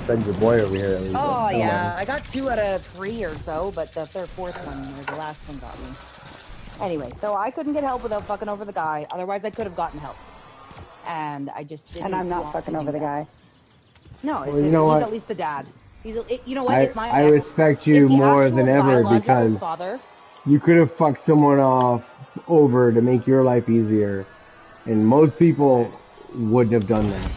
send your boy over here. Oh yeah, I got 2 out of 3 or so, but the fourth one, or the last one, got me. Anyway, so I couldn't get help without fucking over the guy. Otherwise, I could have gotten help. And I just didn't. And I'm not fucking over the guy. No, well, you know he's what? at least the dad. He's, you know what? I respect you more than ever because you could have fucked someone off over to make your life easier, and most people wouldn't have done that.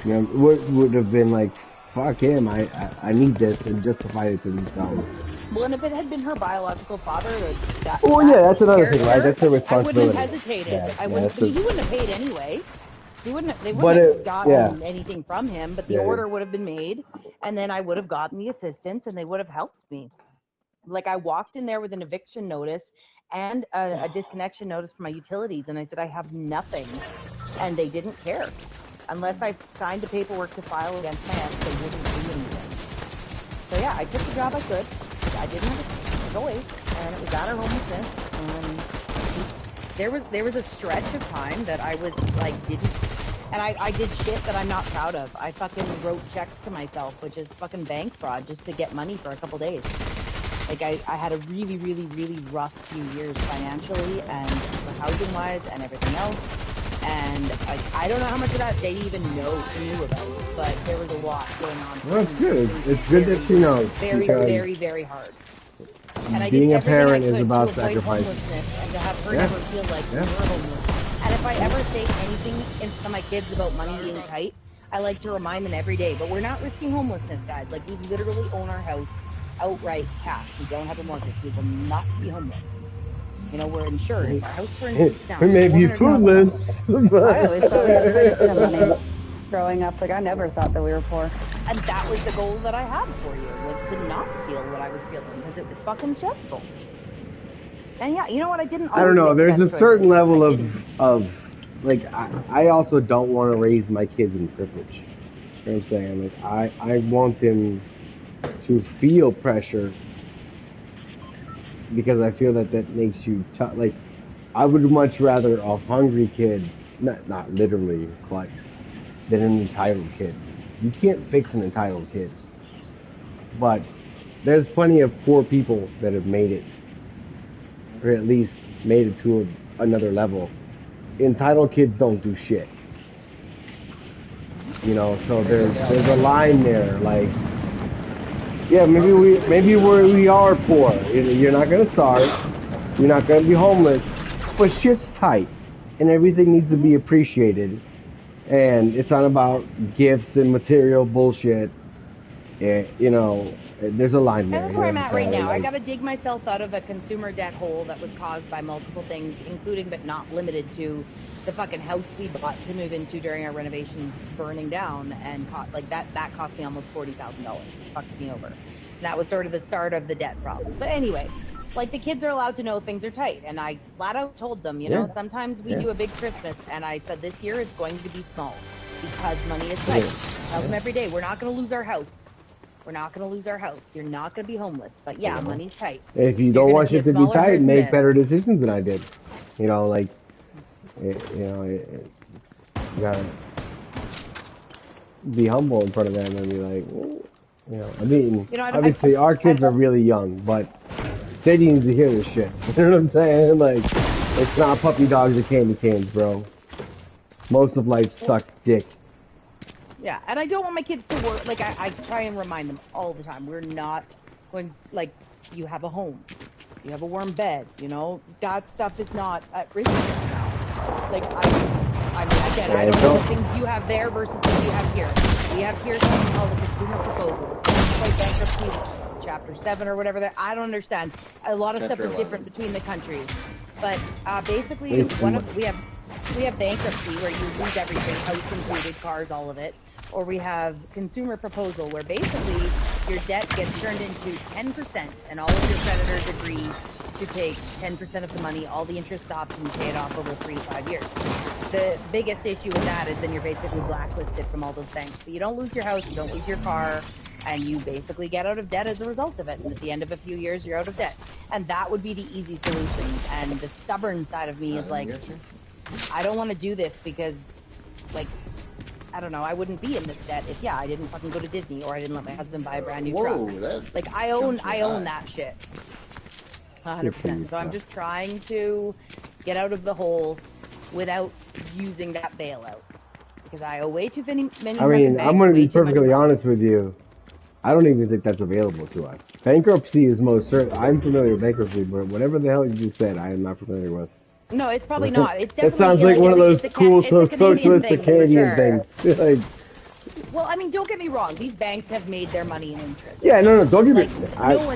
You know, would have been like, fuck him, I need this, and justified it to themselves. Well, and if it had been her biological father, that's another thing, right? That's her responsibility. I wouldn't have hesitated. Yeah, I wouldn't. He wouldn't have paid anyway. They wouldn't have gotten anything from him, but the order would have been made, and then I would have gotten the assistance, and they would have helped me. Like, I walked in there with an eviction notice and a disconnection notice for my utilities, and I said, I have nothing, and they didn't care. Unless I signed the paperwork to file against my ex, they wouldn't do anything. So yeah, I took the job I could. I didn't have a choice, and it was at our homelessness. There was a stretch of time that I was like and I did shit that I'm not proud of. I fucking wrote checks to myself, which is fucking bank fraud, just to get money for a couple days. Like I had a really, really, really rough few years financially and housing wise and everything else. And I don't know how much of that they even knew about, but there was a lot going on. Well, it's good. It's good that she knows. Very, very, very hard. And I being did a parent is about to avoid sacrifice. Homelessness and to have her never feel like you're homeless. And if I ever say anything to my kids about money being tight, I like to remind them every day. But we're not risking homelessness, guys. Like, we literally own our house outright cash. We don't have a mortgage. We will not be homeless. You know, we're insured. Our house for insurance now. We may be foodless. I always thought we had a great money growing up. Like, I never thought that we were poor. And that was the goal that I had for you, was to not feel what I was feeling, because it was fucking stressful. And yeah, you know what? I don't know. There's a certain level of like, I also don't want to raise my kids in privilege. You know what I'm saying? Like, I want them to feel pressure, because I feel that makes you tough. Like, I would much rather a hungry kid, not literally, but than an entitled kid. You can't fix an entitled kid, but there's plenty of poor people that have made it, or at least made it to another level. Entitled kids don't do shit, you know. So there's a line there, like, yeah, maybe we are poor. You're not gonna starve. You're not gonna be homeless, but shit's tight, and everything needs to be appreciated. And it's not about gifts and material bullshit. You know, there's a line there. And that's where I'm at right now. I gotta dig myself out of a consumer debt hole that was caused by multiple things, including but not limited to the fucking house we bought to move into during our renovations burning down, and that cost me almost $40,000. Fucked me over. And that was sort of the start of the debt problem. But anyway, like, the kids are allowed to know things are tight, and I flat out told them, you know, sometimes we do a big Christmas, and I said this year is going to be small because money is tight. I tell them every day, we're not going to lose our house. We're not going to lose our house. You're not going to be homeless, but yeah, money's tight. If you don't want shit to be tight, make better decisions than I did. You know, like, you gotta be humble in front of them and be like, you know, I mean, obviously our kids are really young, but they need to hear this shit. You know what I'm saying? Like, it's not puppy dogs or candy canes, bro. Most of life sucks dick. Yeah, and I don't want my kids to work. Like, I try and remind them all the time. We're not going, like, you have a home. You have a warm bed, you know? That stuff is not at risk now. Like, I mean, again, I don't know the things you have there versus what you have here. We have here something called a consumer proposal. It's like bankruptcy, Chapter 7 or whatever. I don't understand. A lot of stuff is different between the countries. But basically, we have bankruptcy where you lose everything, house included, cars, all of it. Or we have consumer proposal where basically your debt gets turned into 10% and all of your creditors agree to take 10% of the money, all the interest stops, and you pay it off over 3 to 5 years. The biggest issue with that is then you're basically blacklisted from all those banks. But you don't lose your house, you don't lose your car, and you basically get out of debt as a result of it. And at the end of a few years, you're out of debt. And that would be the easy solution. And the stubborn side of me is like, I don't want to do this because, like, I don't know, I wouldn't be in this debt if I didn't fucking go to Disney or I didn't let my husband buy a brand new truck. Like I own that shit. 100%. So I'm just trying to get out of the hole without using that bailout because I owe way too many. I mean, I'm going to be perfectly honest with you. I don't even think that's available to us. Bankruptcy is most certain. I'm familiar with bankruptcy, but whatever the hell you just said, I am not familiar with. No, it's probably not. It's definitely. It sounds like one of those cool socialistic Canadian things. Like, well, I mean, don't get me wrong. These banks have made their money in interest. Yeah, no, don't get me.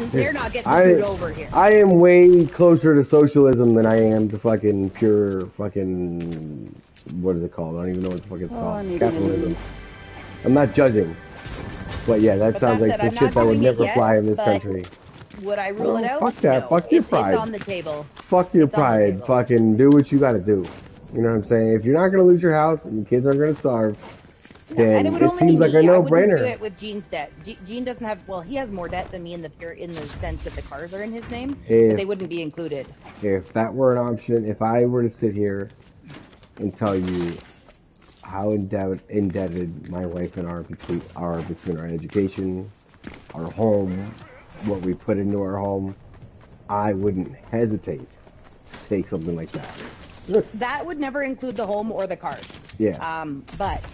They're not getting screwed over here. I am way closer to socialism than I am to fucking pure fucking. What is it called? I don't even know what the fuck it's called. Capitalism. I'm not judging. But yeah, that sounds like some shit that would never fly in this country. Would I rule it out? Fuck that. No. Fuck your pride. It's on the table. Fuck your pride. Fucking do what you gotta do. You know what I'm saying? If you're not gonna lose your house and your kids aren't gonna starve, then it seems like a no-brainer. I wouldn't do it with Gene's debt. Gene doesn't have. Well, he has more debt than me in the sense that the cars are in his name, but they wouldn't be included. If that were an option, if I were to sit here and tell you how indebted my wife and I are between our education, our home, what we put into our home, I wouldn't hesitate to take something like that. That would never include the home or the cars. Yeah.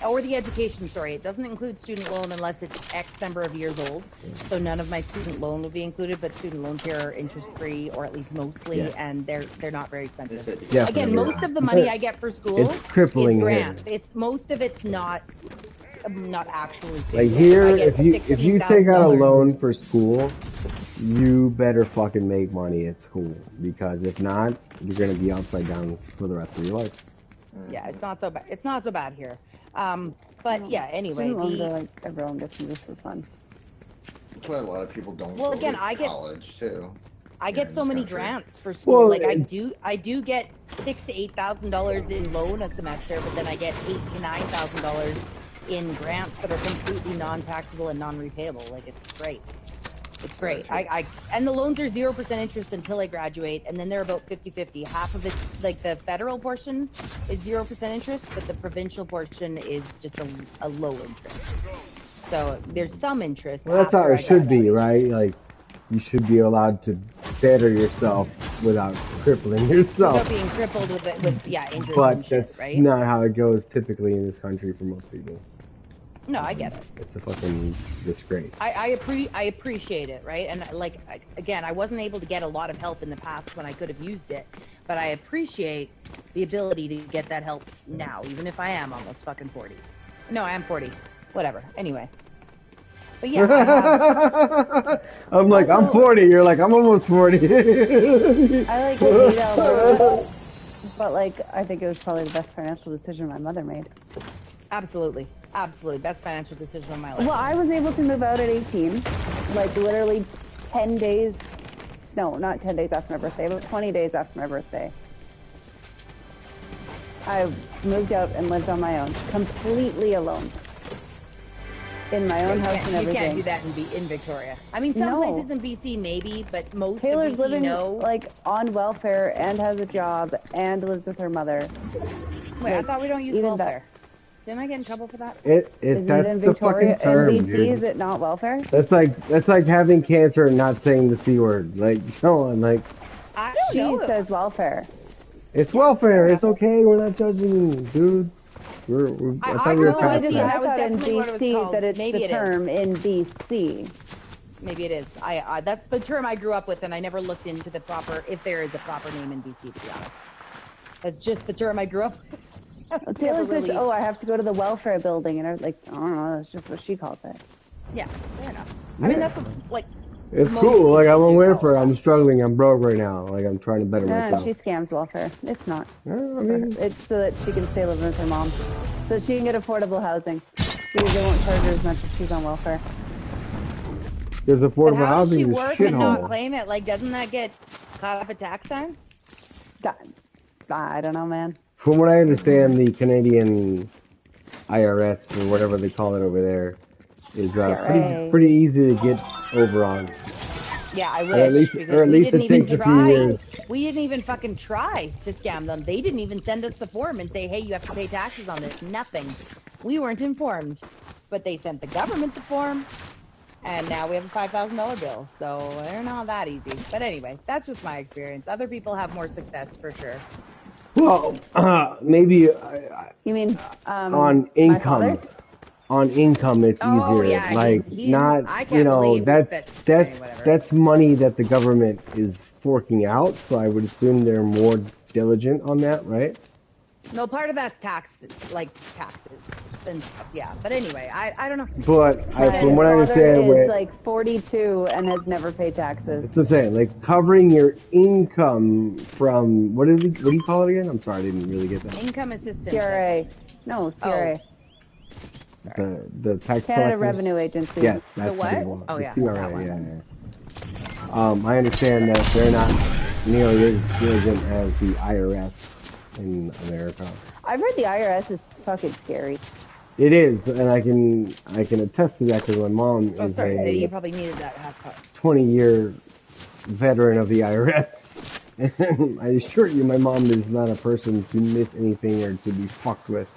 Or the education, sorry. It doesn't include student loan unless it's X number of years old. So none of my student loan will be included, but student loans here are interest-free, or at least mostly, and they're not very expensive. Again, most of the money I get for school is grants. Most of it's not actually like here, if you take out a loan for school, you better fucking make money at school, because if not, you're gonna be upside down for the rest of your life. Yeah, it's not so bad. It's not so bad here. But yeah, anyway, like everyone gets them just for fun. That's why a lot of people don't. Well, again, I get college too. I get so many grants for school. Well, like I do get $6,000 to $8,000 in loan a semester, but then I get $8,000 to $9,000 in grants that are completely non-taxable and non-repayable. Like it's great. It's great. And the loans are 0% interest until I graduate, and then they're about 50-50. Half of it, like the federal portion, is 0% interest, but the provincial portion is just a low interest. So there's some interest. Well, that's how it should be, right? Like you should be allowed to better yourself without crippling yourself. Without being crippled with interest. But and shit, that's right? not how it goes typically in this country for most people. No, I get it. It's a fucking disgrace. I appreciate it, right? And like again, I wasn't able to get a lot of help in the past when I could have used it, but I appreciate the ability to get that help now, even if I am almost fucking 40. No, I am 40. Whatever. Anyway. But yeah, I'm like, I'm 40. You're like, I'm almost 40. I like it, but like, I think it was probably the best financial decision my mother made. Absolutely. Best financial decision of my life. Well, I was able to move out at 18, like literally 10 days, no, not 10 days after my birthday, but 20 days after my birthday. I moved out and lived on my own, completely alone. In my own house and everything. You can't do that in Victoria. I mean, some places in BC maybe, but most Taylor's of BC living like on welfare and has a job and lives with her mother. Wait, I thought we don't use welfare. Didn't I get in trouble for that? That's the fucking term, in BC, dude. is it not welfare? That's like having cancer and not saying the C word. Like, come on, like. She says welfare. It's welfare. It's okay. We're not judging you, dude. I thought we were past that. I thought in BC that it's the term in BC. Maybe it is. That's the term I grew up with, and I never looked into the proper, if there is a proper name in BC, to be honest. That's just the term I grew up with. Well, Taylor says, "Oh, I have to go to the welfare building," and I was like, "I don't know. That's just what she calls it." Yeah, fair enough. I mean, that's like. It's cool. Like I'm on welfare. I'm struggling. I'm broke right now. Like I'm trying to better myself. She scams welfare. It's not. I mean, it's so that she can stay living with her mom, so that she can get affordable housing. Because they won't charge her as much if she's on welfare. There's affordable housing. How does she work and not claim it? Like, doesn't that get caught up at tax time? I don't know, man. From what I understand, the Canadian IRS, or whatever they call it over there, is pretty easy to get over on. Yeah, I wish. Or at least it takes a few years. We didn't even fucking try to scam them. They didn't even send us the form and say, hey, you have to pay taxes on this. Nothing. We weren't informed, but they sent the government the form, and now we have a $5,000 bill. So they're not that easy. But anyway, that's just my experience. Other people have more success for sure. Well, maybe You mean on my father? income. On income, it's Oh, easier. yeah, Like he's not, I you can't know, believe whatever. that's money that the government is forking out. So I would assume they're more diligent on that, right? No, part of that's taxes, like taxes and stuff. Yeah, but anyway, I don't know. But My from what I father understand, is like 42 and has never paid taxes. that's what I'm saying. Like covering your income from what do you call it again? I'm sorry, I didn't really get that. Income assistance. CRA. No, CRA. The tax Canada collectors? Revenue Agency. Yes, that's The what? good one. Oh, The yeah, CRA, that one. yeah. I understand that they're not nearly as diligent as the IRS in America. I've heard the IRS is fucking scary. It is, and I can attest to that because my mom Oh, is sorry, Sadie, you a probably needed that half cup. 20-year veteran of the IRS. And I assure you, my mom is not a person to miss anything or to be fucked with.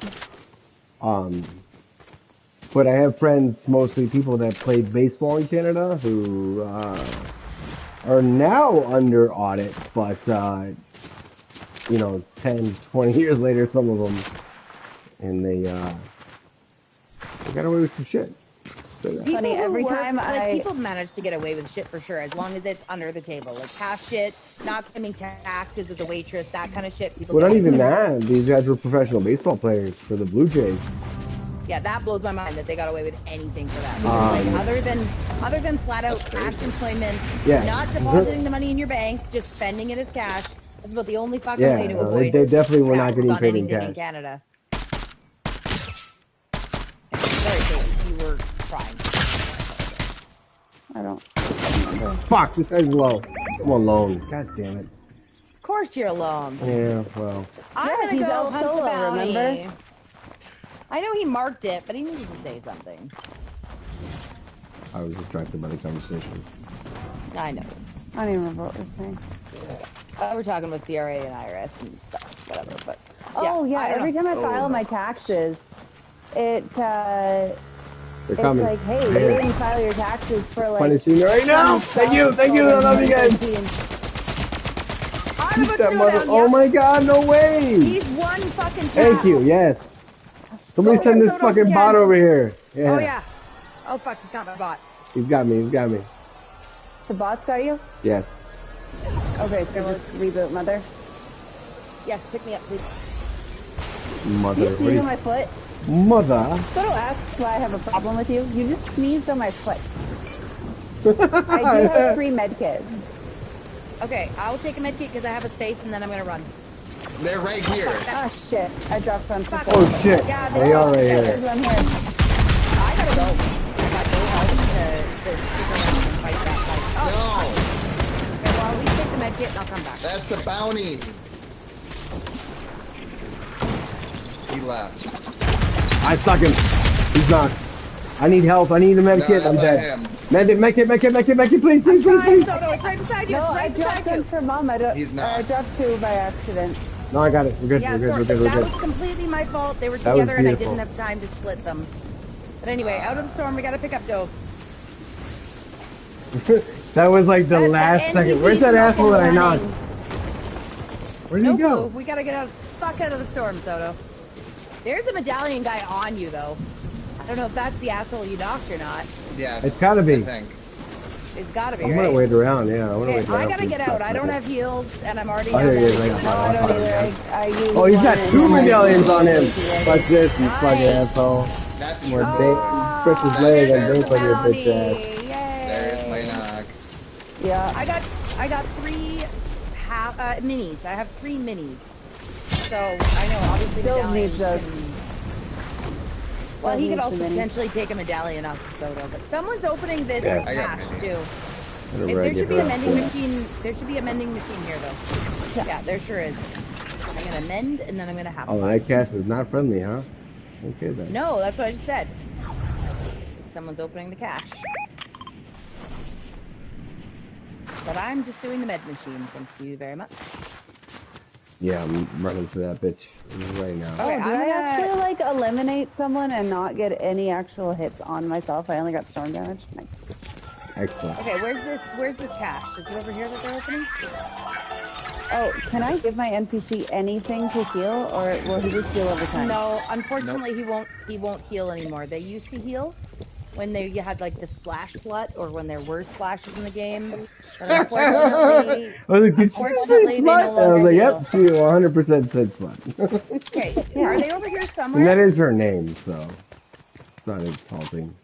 But I have friends, mostly people that played baseball in Canada, who are now under audit, but you know, 10, 20 years later, some of them, and they got away with some shit. So, People Funny, who every work, time like, people manage to get away with shit for sure, as long as it's under the table. Like cash shit, not claiming taxes as a waitress, that kind of shit. People well, get not away even with. that. These guys were professional baseball players for the Blue Jays. Yeah, that blows my mind that they got away with anything for that. Because, like, other than flat out cash employment, Yeah. not depositing the money in your bank, just spending it as cash. That's about the only fucking Yeah, way to no, avoid they definitely were not taxes getting on paid in anything cash. in Canada. Sorry, Kate, you were crying. I don't. Fuck, this guy's low. I'm alone. God damn it. Of course you're alone. Yeah, well. I'm Yeah, gonna he's go El hunt the Solo, bounty. remember? I know he marked it, but he needed to say something. I was distracted by the conversation. I know. I don't even remember what we're saying. We're talking about CRA and IRS and stuff, whatever. But Oh yeah, I don't every know. time I file my taxes, They're it's coming. like, hey, you didn't file your taxes for like. Punishing me right now. Thank you. I love you guys. I'm about to That go mother. down, Oh yeah. my God, no way. He's one fucking tap. Thank you. Yes. Somebody Go send down, this Soto, fucking again. bot over here. Yeah. Oh yeah. Oh fuck, he's got my bot. He's got me. The bot's got you? Yes. Okay, so just reboot, mother. Yes, pick me up, please. Mother. You sneeze on my foot? Mother. Soto asks why I have a problem with you. You just sneezed on my foot. I do have 3 med kits. Okay, I'll take a med kit because I have a space and then I'm gonna run. They're right here. Oh shit, I dropped some. Fuck. Oh shit. Yeah, They are right There's here. one here. I gotta go. I got no help to stick around and fight that fight. Oh, No, okay, well, at least take the med kit and I'll come back. that's the bounty. He left. I stuck him. He's not. I need help. I need a med No, kit. I'm that's not dead. him. Med kit, please. Trying, Soto, it's right beside you. No, It's I right dropped beside one you. for mom. He's not. I dropped 2 by accident. No, I got it. We're good. Yeah, We're sorry, good. that was completely my fault. They were That was together and I beautiful. didn't have time to split them. But anyway, out of the storm, we gotta pick up Doe. That was like the That last NDP second. Where's that asshole that I knocked? running. Where did No he go? clue. We gotta get out, fuck out of the storm, Soto. There's a medallion guy on you, though. I don't know if that's the asshole you knocked or not. Yes. It's gotta be. I think. It's gotta be, I'm right? gonna wait around. Yeah, I'm gonna Okay, wait around. I gotta for get this out. stuff. I don't have heals, and I'm already Oh, down here he is. there. I got No, I don't either. I use Oh, he's one got and 2 then I medallions use on him. one. Watch this, you Nice. fucking asshole. That's More true. bait. Press his leg and There's dance the on your bounty. bitch ass. Yay. There's my knock. Yeah. I got 3 minis. I have 3 minis. So I know obviously Still medallions needs those. can- Well, he Still could needs also the minis. potentially take a medallion off the photo, but someone's opening this Yeah. I got cache minis. too. I'm If gonna there get should be her a up mending there. machine. There should be a mending machine here, though. Yeah, there sure is. I'm gonna mend and then I'm gonna have. Oh, that cash is not friendly, huh? Okay then. No, that's what I just said. Someone's opening the cache. But I'm just doing the med machine. Thank you very much. Yeah, I'm running to that bitch right now. Oh, Okay, did I'm I gonna- actually like eliminate someone and not get any actual hits on myself? I only got storm damage. Nice. Excellent. Okay, where's this cache? Is it over here that they're opening? Oh, can I give my NPC anything to heal, or will he just heal over time? No, unfortunately he won't heal anymore. They used to heal when you had like the splash slut or when there were splashes in the game. But unfortunately, I was like, did she just say unfortunately, they slut? no And I was longer like, heal. yep, she 100% said slut. Okay, Yeah. are they over here And that somewhere? is her name, so it's not insulting.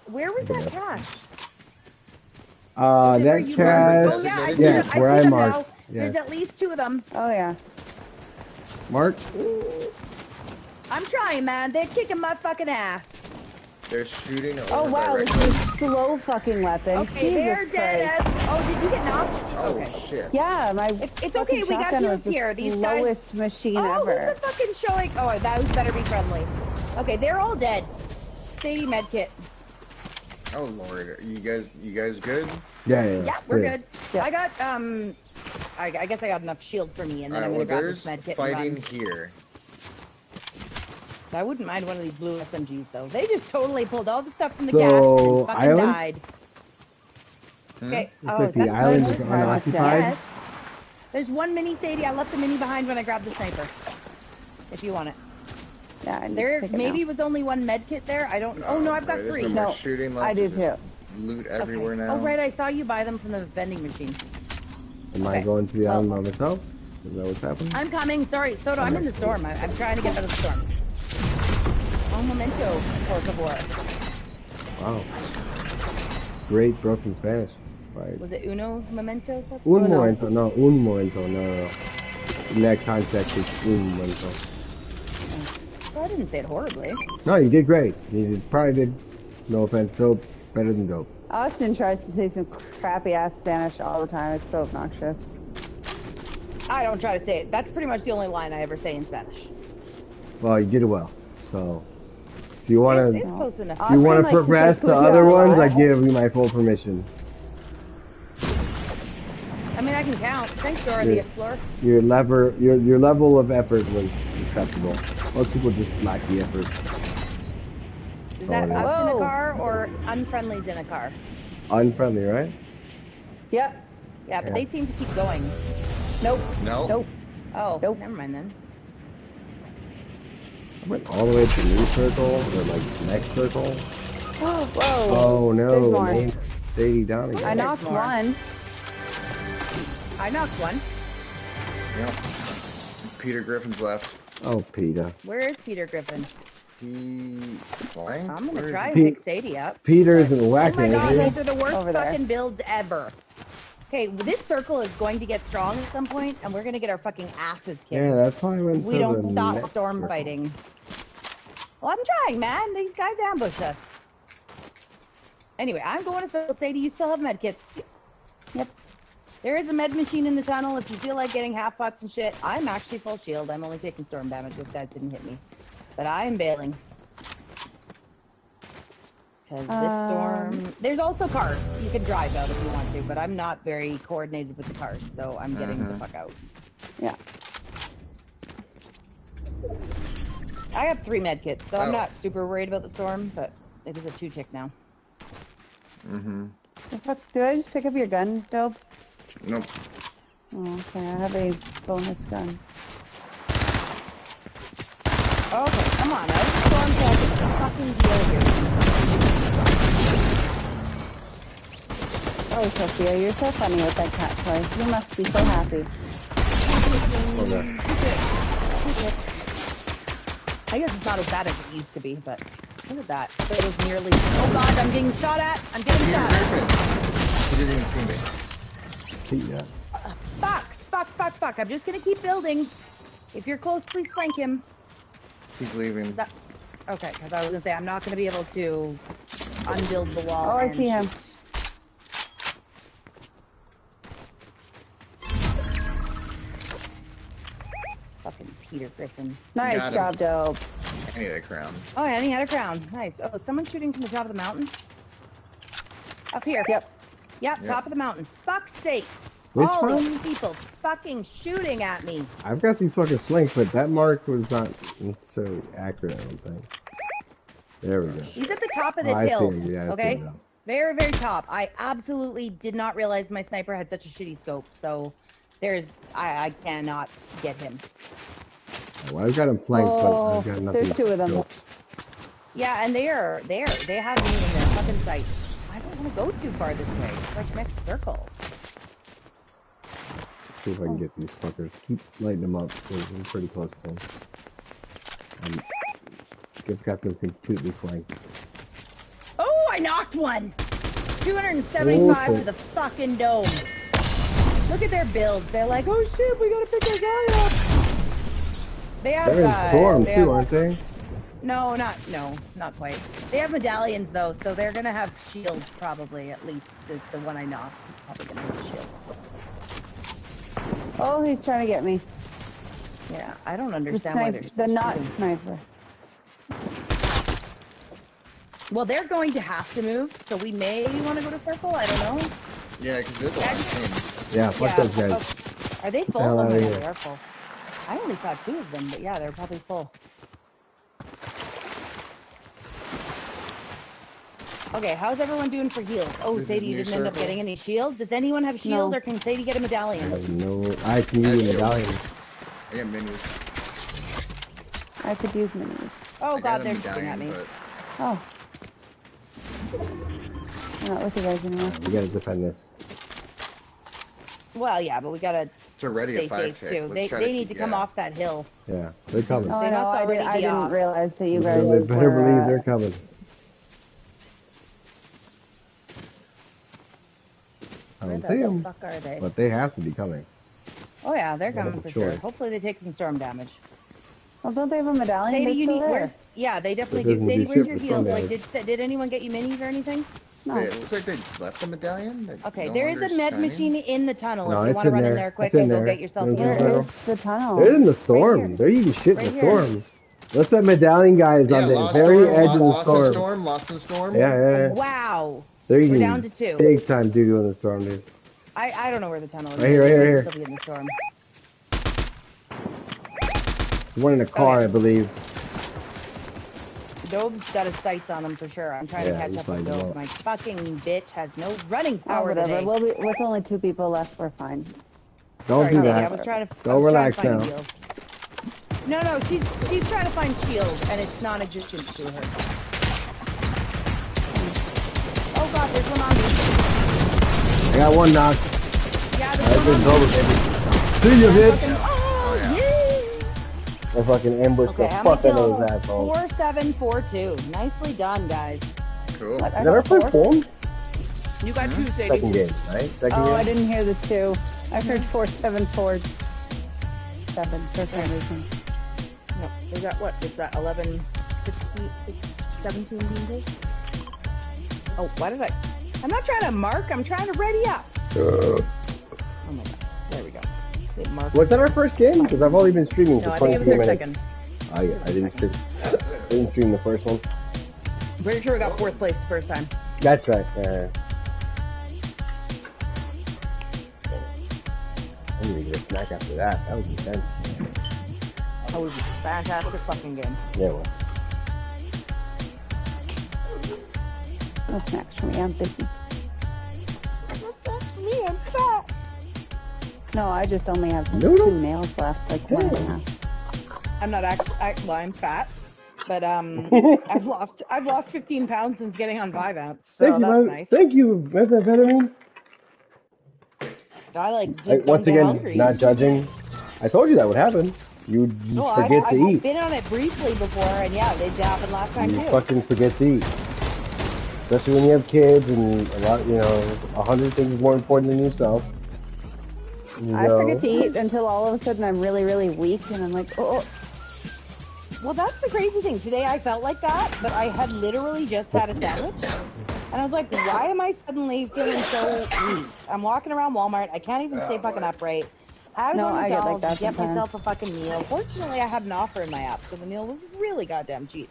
Where was that cache? Is it where That you cache. marked? Oh yeah, I see Yes, them. where I I see them marked. now. There's Yes. at least 2 of them. Oh yeah. Mark? I'm trying, man. They're kicking my fucking ass. They're shooting over Oh wow, this directly. is a slow fucking weapon. Okay, Jesus they're dead Christ. as. Oh, did you get knocked? Oh Okay. shit. Yeah, my It's okay, fucking we got shotgun heals was the here. These guys- slowest machine Oh, ever. who's the fucking showing? Oh, that better be friendly. Okay, they're all dead. Sadie medkit. Oh lord. You guys good? Yeah. Yeah, we're good. Yeah. I got I guess I got enough shield for me, and then Alright, I'm well gonna grab this there's medkit fighting and here. run. I wouldn't mind one of these blue SMGs though. They just totally pulled all the stuff from the So, cache and fucking island? died. Okay. Looks Oh, like is the that island sniper? is unoccupied. Yes. There's one mini Sadie. I left the mini behind when I grabbed the sniper. If you want it. Yeah, I need There to take it maybe now. was only one med kit there. I don't. Oh no, I've got Right, there's 3. no more No, shooting left. I do There's too. just Loot Okay. everywhere now. Oh right, I saw you buy them from the vending machine. Am I Okay. going to the island Well- by myself? Is that what's happening? I'm coming. Sorry, Soto. I'm in the storm. I'm trying to get out of the storm. Un momento, por favor. Wow. Great broken Spanish. Right. Was it uno momento? Un momento, no, un momento, no. In that context, it's un momento. Well, I didn't say it horribly. No, you did great. You probably did, no offense, dope, better than dope. Austin tries to say some crappy ass Spanish all the time. It's so obnoxious. I don't try to say it. That's pretty much the only line I ever say in Spanish. Well, you did it well. So, if you want It's to, close enough. you want to Austin likes to progress say to puta other a ones, I lot. give you my full permission. I mean, I can count. Thanks, Dora the Yeah. Explorer. Your level of effort was acceptable. Most people just lack the effort. Is that Oh, yeah. us in a Whoa. car or unfriendlies in a car? Unfriendly, right? Yep. Yeah, but Yeah. they seem to keep going. Nope. No. Nope. Oh, Nope. never mind then. I went all the way to the new circle, or like next circle. Whoa. Oh There's no, more. man. Sadie down again. I knocked more. one. I knocked one. Yep. Peter Griffin's left. Oh, Peter. Where is Peter Griffin? He flanked? I'm gonna Where is try he? and Pete- pick Sadie up. Peter isn't Oh whacking my god, it. these are the worst Over there. fucking builds ever. Okay, this circle is going to get strong at some point, and we're gonna get our fucking asses kicked. Yeah, that's why I went we to don't the stop next storm circle. fighting. Well, I'm trying, man. These guys ambush us. Anyway, I'm going to Sadie. You still have med kits. Yep. There is a med machine in the tunnel if you feel like getting half pots and shit. I'm actually full shield. I'm only taking storm damage. Those guys didn't hit me. But I am bailing. Because this storm... There's also cars. You can drive out if you want to, but I'm not very coordinated with the cars, so I'm getting the fuck out. Yeah. I have 3 med kits, so I'm Oh. not super worried about the storm, but it is a 2-tick now. Mm-hmm. The fuck? Did I just pick up your gun, Dope? Nope. Oh, okay. I have a bonus gun. Okay, come on, now. Storm tech, fucking deal here. Oh, Sophia, you're so funny with that cat toy. You must be so happy. I guess it's not as bad as it used to be, but look at that. It was nearly... Oh god, I'm getting shot at! I'm getting Peter shot at! Griffin. He didn't even see me. Peter. Fuck. I'm just gonna keep building. If you're close, please flank him. He's leaving. Is that... Okay, because I was gonna say, I'm not gonna be able to unbuild the wall. Oh, I and see him. shoot. Fucking Peter Griffin. Nice Got him. job, Dope. I need a crown. Oh, yeah, and he had a crown. Nice. Oh, someone's shooting from the top of the mountain? Up here. Yep. Yep, Yep. top of the mountain. Fuck's sake. Which all one? these people fucking shooting at me. I've got these fucking flanks, but that mark was not necessarily accurate, I don't think. There we go. He's at the top of this Oh, I see hill. it. Yeah, I see Okay? it now. Very, very top. I absolutely did not realize my sniper had such a shitty scope. So I cannot get him. Well, I've got him flanked, but I've got nothing. there's 2 of them. scoped. Yeah, and they have me in their fucking sight. I don't want to go too far this way. It's like next circle. See if I can get these fuckers. Keep lighting them up, because I'm pretty close to them. I've got them completely flanked. Oh, I knocked one! 275 Okay. to the fucking dome. Look at their builds. They're like, oh shit, we gotta pick our guy up. They have, They're in storm, they too, have- aren't they? No, not quite. They have medallions though, so they're gonna have shields probably, at least the one I knocked is probably gonna have a shield. Oh, he's trying to get me. Yeah, I don't The understand why they're sniper, still the not shooting. sniper. Well, they're going to have to move, so we may want to go to circle, I don't know. Yeah, because there's a lot of teams. Yeah, fuck those guys. Oh, are they full? hell Oh outta my god, here. they are full. I only saw 2 of them, but yeah, they're probably full. Okay, how's everyone doing for heals? Oh, This is Sadie, you new didn't end up circle. getting any shield? Does anyone have shield, No. or can Sadie get a I medallion? have no. I can use a Shield. medallion. I got minis. I could use minis. Oh I god, got a they're shooting at medallion, me. but Oh. I'm not with you guys anymore. We gotta defend this. Well, yeah, but we gotta it's already stay a 5 safe tick. too. Let's They try need to keep- come yeah. off that hill. Yeah, they're coming. Oh, They no, must I, already I be didn't off. realize that you You guys better were, believe they're coming. I Where don't the see them, fuck are they? but they have to be coming. Oh yeah, they're They have coming a for sure. choice. Hopefully they take some storm damage. Well, don't they have a medallion? Sadie, They're you still need there. where's? Yeah, they definitely That do. doesn't Sadie, do where's shit your for heals? storm Like, damage. did anyone get you minis or anything? No. Wait, it looks like they left the medallion. That Okay, no there is longer a med shining? machine in the tunnel. No, if you it's want to in run in there. there quick It's in and go there. get yourself There's a no Where heal. tunnel. is the tunnel? They're in the here. storm. They're eating shit in Right the here. storm. Unless that medallion guy is Yeah, on the lost very storm, edge of the lost in storm. storm, lost in storm. Yeah. Wow. They're We're eating down to 2. big time doo doo in the storm, dude. I don't know where the tunnel is. Right here, right here, right Still be in the storm. One in a car, Okay. I believe. Dobe's got his sights on him for sure. I'm trying Yeah, to catch he's up with flying Dobe. low. My fucking bitch has no running Oh, power whatever. today. We'll be, with only 2 people left, we're fine. Don't Sorry, do Sadie, that. I was trying to. Don't I was relax trying to now. find heals. No, she's trying to find shield, and it's non-existent to her. Oh god, there's one on me. I got one knock. Yeah, Alright, there's one it's on me. over, baby. See you, bitch. Oh, yeah. I fucking ambushed Okay, the I'm fuck out gonna of kill those assholes. 4742. Nicely done, guys. Cool. What? I Is that our got first 4? game? You got 2, Sadie. Second game, right? Second Oh, I game? didn't hear the 2. I heard 4747 for some reason. No, is that what? Is that 11, 16, 17 games? Oh, why did I? I'm not trying to mark. I'm trying to ready up. Oh my god. There we go. They marked. Was that our first game? Because I've only been streaming No, for I think it 23 was our minutes. second. I didn't stream the first one. Pretty sure we got 4th place the first time. That's right. I need to get a snack after that. That was intense. That was a fantastic fucking game. Yeah, well. No snacks for me. I'm busy. Me, I'm fat. No, I just only have Noodles? 2 nails left, like 1.5. I'm not actually. Well, I'm fat, but I've lost 15 pounds since getting on 5-Amp, so that's nice. Thank you, methamphetamine. I like just Like, don't once get again, hungry. not judging. I told you that would happen. You would just No, forget I've to eat. been on it briefly before, and yeah, it happened last time You too. fucking forget to eat. Especially when you have kids and a lot, 100 things more important than yourself. I forget to eat until all of a sudden I'm really, really weak, and I'm like, oh. Well, that's the crazy thing. Today I felt like that, but I had literally just had a sandwich. And I was like, why am I suddenly feeling so weak? I'm walking around Walmart. I can't even stay fucking upright. I had to No, go to I get like McDonald's that to get sometimes. myself a fucking meal. Fortunately, I had an offer in my app, so the meal was really goddamn cheap.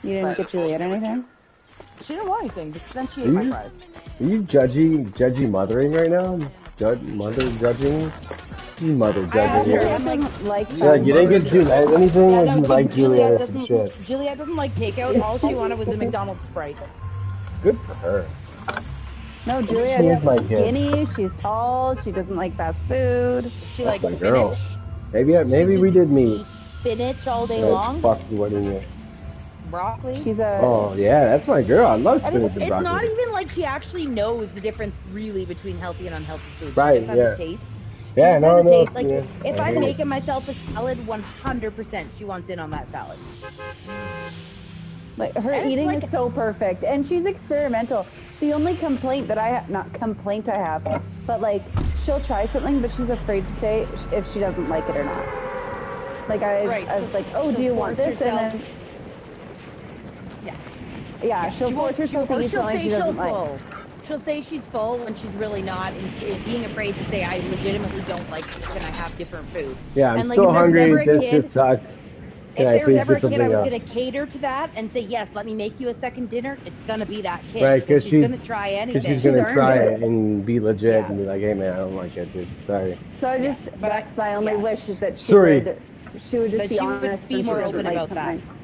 You didn't get Juliet anything? She didn't want anything, but then she ate my fries. Are you judgy mothering right now? mother judging? Mother I asked judging. her, Juliet I'm like, doesn't like Yeah, fast you didn't food. get Juliet anything yeah, or no, you like Juliet Juliet or some shit. Juliet doesn't like takeout. All she wanted was the McDonald's Sprite. Good for her. No, She Juliet's is my kid. skinny. She's tall. She doesn't like fast food. She That's likes my spinach. girl. Maybe She we just did meet. eats spinach all day That's long. fucking what in it. Broccoli. She's a Oh yeah, that's my girl. I love And spinach it's and broccoli. not even like she actually knows the difference really between healthy and unhealthy food. Right, She just has yeah. a taste. Yeah, She just no, has a no, taste. Like, yeah, if I I'm hear you. making myself a salad, 100% she wants in on that salad. like her And it's eating like- is so perfect, and she's experimental. The only complaint that not complaint I have, but like she'll try something, but she's afraid to say if she doesn't like it or not. Like I was like, oh, she'll do you want force this? And herself- then Yeah. yeah, she'll force herself to eat she'll something say she she'll doesn't like. full. She'll say she's full when she's really not, and being afraid to say I legitimately don't like this and I have different food. Yeah, I'm and like, still if there was ever hungry. a This kid- shit sucks. If Can I there was please ever a get kid I something was else? going to cater to that and say, yes, let me make you a second dinner, it's going to be that kid. Right, because she's going to try anything. Because she's gonna earned try it. it and be legit Yeah. and be like, hey man, I don't like it, dude. Sorry. So I Yeah, just but that's my only yeah. wish is that she Sorry. would just That be she would honest be when she more doesn't open like about that. something.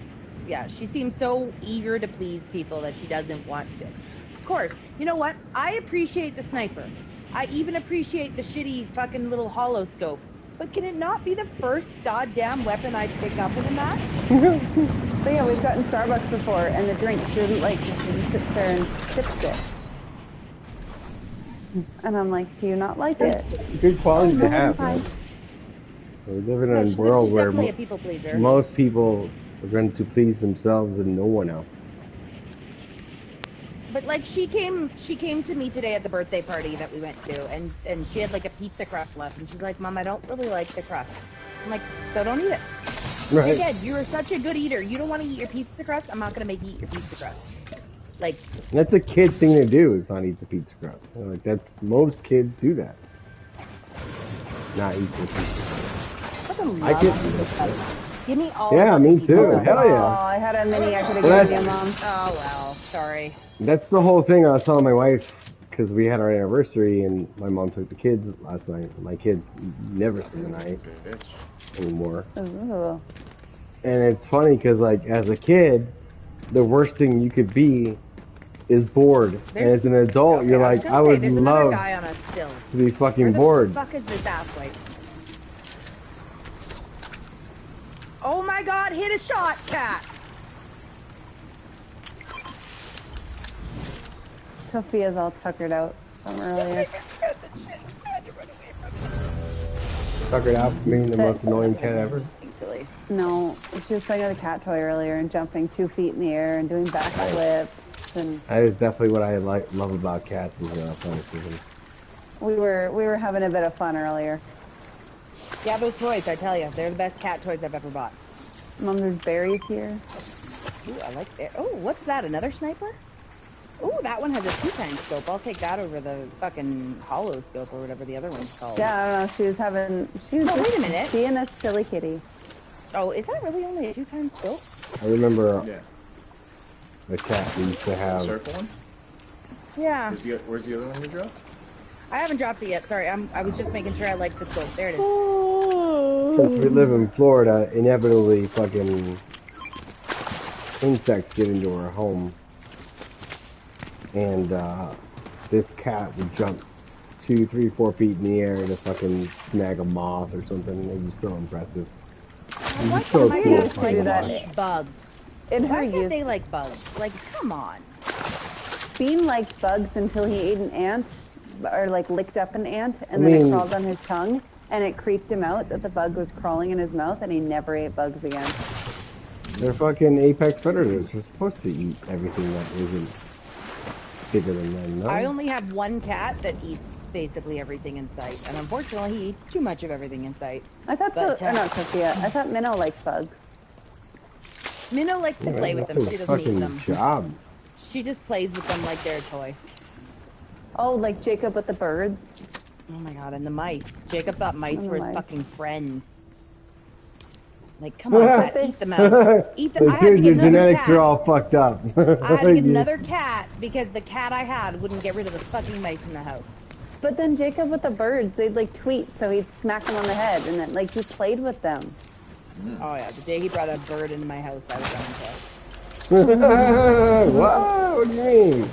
Yeah, she seems so eager to please people that she doesn't want to. Of course, you know what? I appreciate the sniper. I even appreciate the shitty fucking little hollow scope. But can it not be the first goddamn weapon I pick up in a match? But yeah, we've gotten Starbucks before, and the drink she didn't like, so she just sits there and sips it. And I'm like, do you not like it? Good quality Oh, to no, have, it's fine. man. We live in No, a she's world where definitely a people pleaser. most people are going to please themselves and no one else. But like she came to me today at the birthday party that we went to, and she had like a pizza crust left, and she's like, Mom, I don't really like the crust. I'm like, so don't eat it. Right. Again, you are such a good eater. You don't want to eat your pizza crust. I'm not gonna make you eat your pizza crust. Like, That's a kid thing to do, is not eat the pizza crust. Like, that's, most kids do that. Not eat the pizza crust. fucking I love can- pizza crust. Give me all. Yeah, of the me pizza too. crust. Hell yeah. Oh, I had a mini I could have Well, given you, Mom. Oh well, sorry. That's the whole thing I was telling my wife, because we had our anniversary and my mom took the kids last night. My kids never spend the night Bitch. anymore. Ooh. And it's funny because, like, as a kid, the worst thing you could be is bored. And There's- as an adult, you're was like, gonna I say, would there's another love guy on us still. to be fucking Where the bored. fuck is this ass wipe? Oh my god, hit a shot, cat! Sophia's all tuckered out from earlier. Tuckered out for being the most annoying cat ever. Silly. No, she was playing with a cat toy earlier and jumping 2 feet in the air and doing backflips, and That is definitely what I love about cats is athleticism. we were having a bit of fun earlier. Yeah, those toys, I tell you, they're the best cat toys I've ever bought. Mom, there's berries here. Ooh, I like that. Oh, what's that? Another sniper? Ooh, that one has a 2-times scope. I'll take that over the fucking hollow scope or whatever the other one's called. Yeah, I don't know. She was Oh, wait a minute. being a silly kitty. Oh, is that really only a 2-times scope? I remember Yeah. the cat we used to have. Circle one? Yeah. Where's the other one you dropped? I haven't dropped it yet. Sorry, I was just making sure I liked the scope. There it is. Since we live in Florida, inevitably fucking insects get into our home. And this cat would jump 2, 3, 4 feet in the air to fucking snag a moth or something. It was so impressive. It was so My cool. kids to do that. like bugs. In her Why can't youth, they like bugs? Like, come on. Bean liked bugs until he ate an ant, or like licked up an ant, and I then mean- it crawled on his tongue, and it creeped him out that the bug was crawling in his mouth, and he never ate bugs again. They're fucking apex predators. We're supposed to eat everything that isn't bigger than them, no? I only have one cat that eats basically everything in sight, and unfortunately, he eats too much of everything in sight. I thought But, or not Sophia. I thought Minnow liked bugs. Minnow likes to Yeah, play with that's them. She his doesn't eat fucking them. job. She just plays with them like they're a toy. Oh, like Jacob with the birds. Oh my god, and the mice. Jacob thought mice And the were his mice. fucking friends. Like, come on, cat, eat the mouse. Eat the. I Like, had to dude, get your another genetics cat. are all fucked up. I had to get another cat because the cat I had wouldn't get rid of the fucking mice in the house. But then Jacob with the birds, they'd like tweet, so he'd smack them on the head, and then like he played with them. Oh yeah, the day he brought a bird into my house, I was on to. Wow, what do you mean?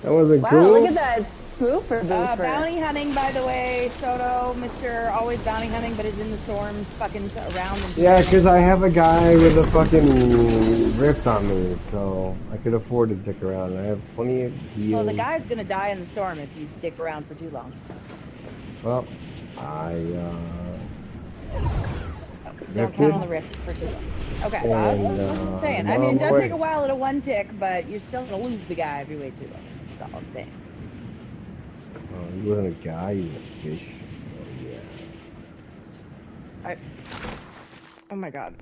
That wasn't Wow, cool? look at that spoofer boofer. Bounty hunting, by the way, Soto, Mr. Always bounty hunting, but is in the storms, fucking around. And Yeah, because I have a guy with a fucking rift on me, so I could afford to stick around. I have plenty of heals. Well, the guy's gonna die in the storm if you stick around for too long. Well, Don't count on the rift for too long. Okay, And, I was just saying. I no, mean, it does wait. take a while at a one tick, but you're still gonna lose the guy if you wait too long. That's all I'm saying. He wasn't a guy, he was a fish. Oh, yeah. Oh my god.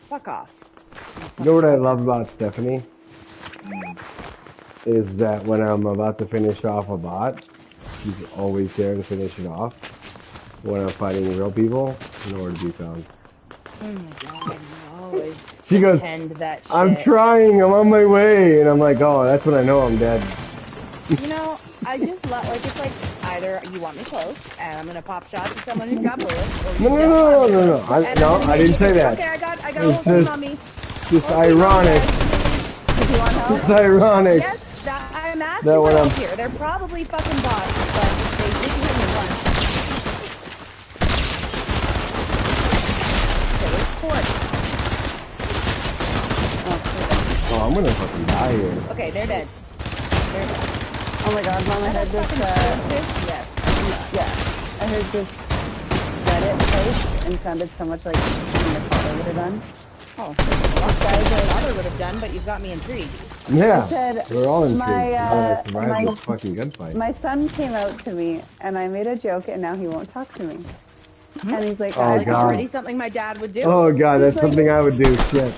Fuck off. You know what I love about Stephanie? Is that when I'm about to finish off a bot, she's always there to finish it off. When I'm fighting real people, nowhere to be found. Oh my god, you always She goes, pretend that shit. I'm trying, I'm on my way. And I'm like, oh, that's when I know I'm dead. You know, I just love, like, it's like, either you want me close, and I'm gonna pop shots at someone who's got bullets, or you No, don't no, want me no, close. no. And I'm gonna I make didn't it- say that. Okay, I got a It's whole team just- on me. Just Whole team on ironic. me. If you want help, It's ironic. Yes, I'm asking That for what help I'm- here. They're probably fucking bots, but they didn't hit me once. Okay, there's four. Oh, I'm gonna fucking die here. Okay, they're dead. They're dead. oh my god, Mom, I heard this, Yes. yeah, I heard this Reddit post and sounded so much like something my father would have done. Oh, well, guys, I thought I would have done, but you've got me intrigued. Yeah, said, we're all intrigued. my, Now that I survived my- this fucking gunfight. My son came out to me, and I made a joke, and now he won't talk to me. And he's like, Oh, I Like, it's God. already something my dad would do. Oh god, that's He's like- something I would do. Shit.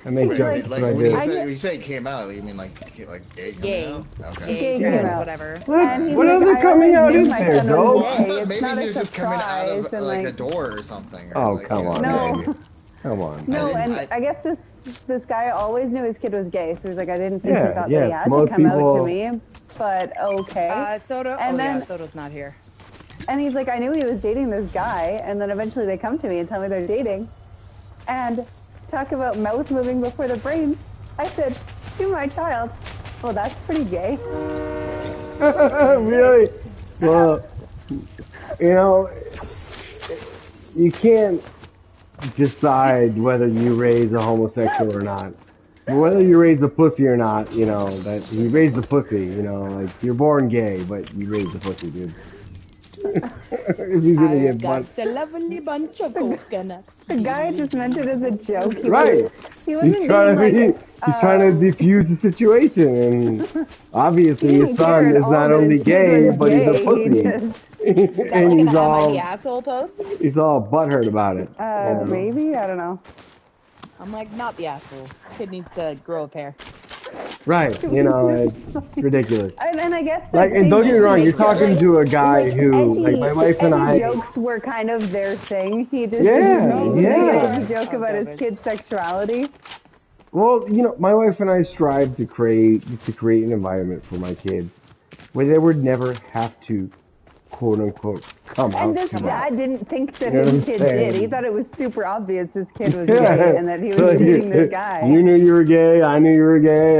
I make Wait, jokes, like but I when you do. say, when you say came out, you mean like gay coming Gay. out? Okay. Gay Gay, came trans, out. whatever. And he's What like, other I coming always out knew is my there, son was dog? Well, I gay. thought It's maybe not he a was just coming out of surprise, and, like a like, door or something. Or, Oh, like, come on, No. man. Come on. No, I and didn't- I guess this guy always knew his kid was gay, so he's like, I didn't think Yeah, he thought yeah, that he had most to come out people- to me, but okay. Soto? And Oh, then- yeah, Soto's not here. And he's like, I knew he was dating this guy, and then eventually they come to me and tell me they're dating. And talk about mouth moving before the brain. I said, to my child, well, that's pretty gay. Really? Well, you know, you can't decide whether you raise a homosexual or not. Whether you raise a pussy or not, you know, that you raise the pussy, you know, like you're born gay, but you raise the pussy, dude. If he's gonna I get got butt. the lovely bunch of coconuts. The guy just meant it as a joke. He Right. He wasn't He's trying being to like, he's trying to defuse the situation, and obviously he his didn't son care at is all not that only his kid gay, was but he's a gay. He pussy, just- Is that and like an he's Am I all the asshole post? butthurt about it. you know? Maybe, I don't know. I'm like, not the asshole. Kid needs to grow a pair. Right, you know, it's ridiculous. And I guess Like, and don't get me wrong, you're talking to a guy like, who, edgy, like, my wife and edgy I. jokes were kind of their thing. He just Yeah, didn't yeah. make a joke about his kid's sexuality. Well, you know, my wife and I strive to create an environment for my kids where they would never have to, quote unquote, come out. And this to dad us. didn't think that You know his what I'm kid saying? did. He thought it was super obvious his kid was Yeah. gay and that he was Like, dating this guy. You knew you were gay. I knew you were gay.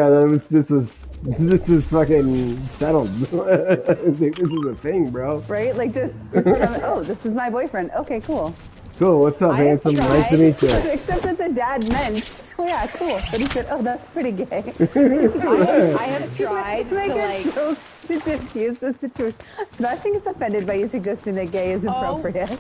This was fucking settled. This is a thing, bro. Right? Like just come, oh, this is my boyfriend. Okay, cool. Cool. What's up, I have handsome? Nice to tried- meet you. Except that the dad meant, oh yeah, cool. But he said, oh, that's pretty gay. I have tried Make to a like. joke to diffuse the situation. Sebastian gets offended by you suggesting that gay is appropriate.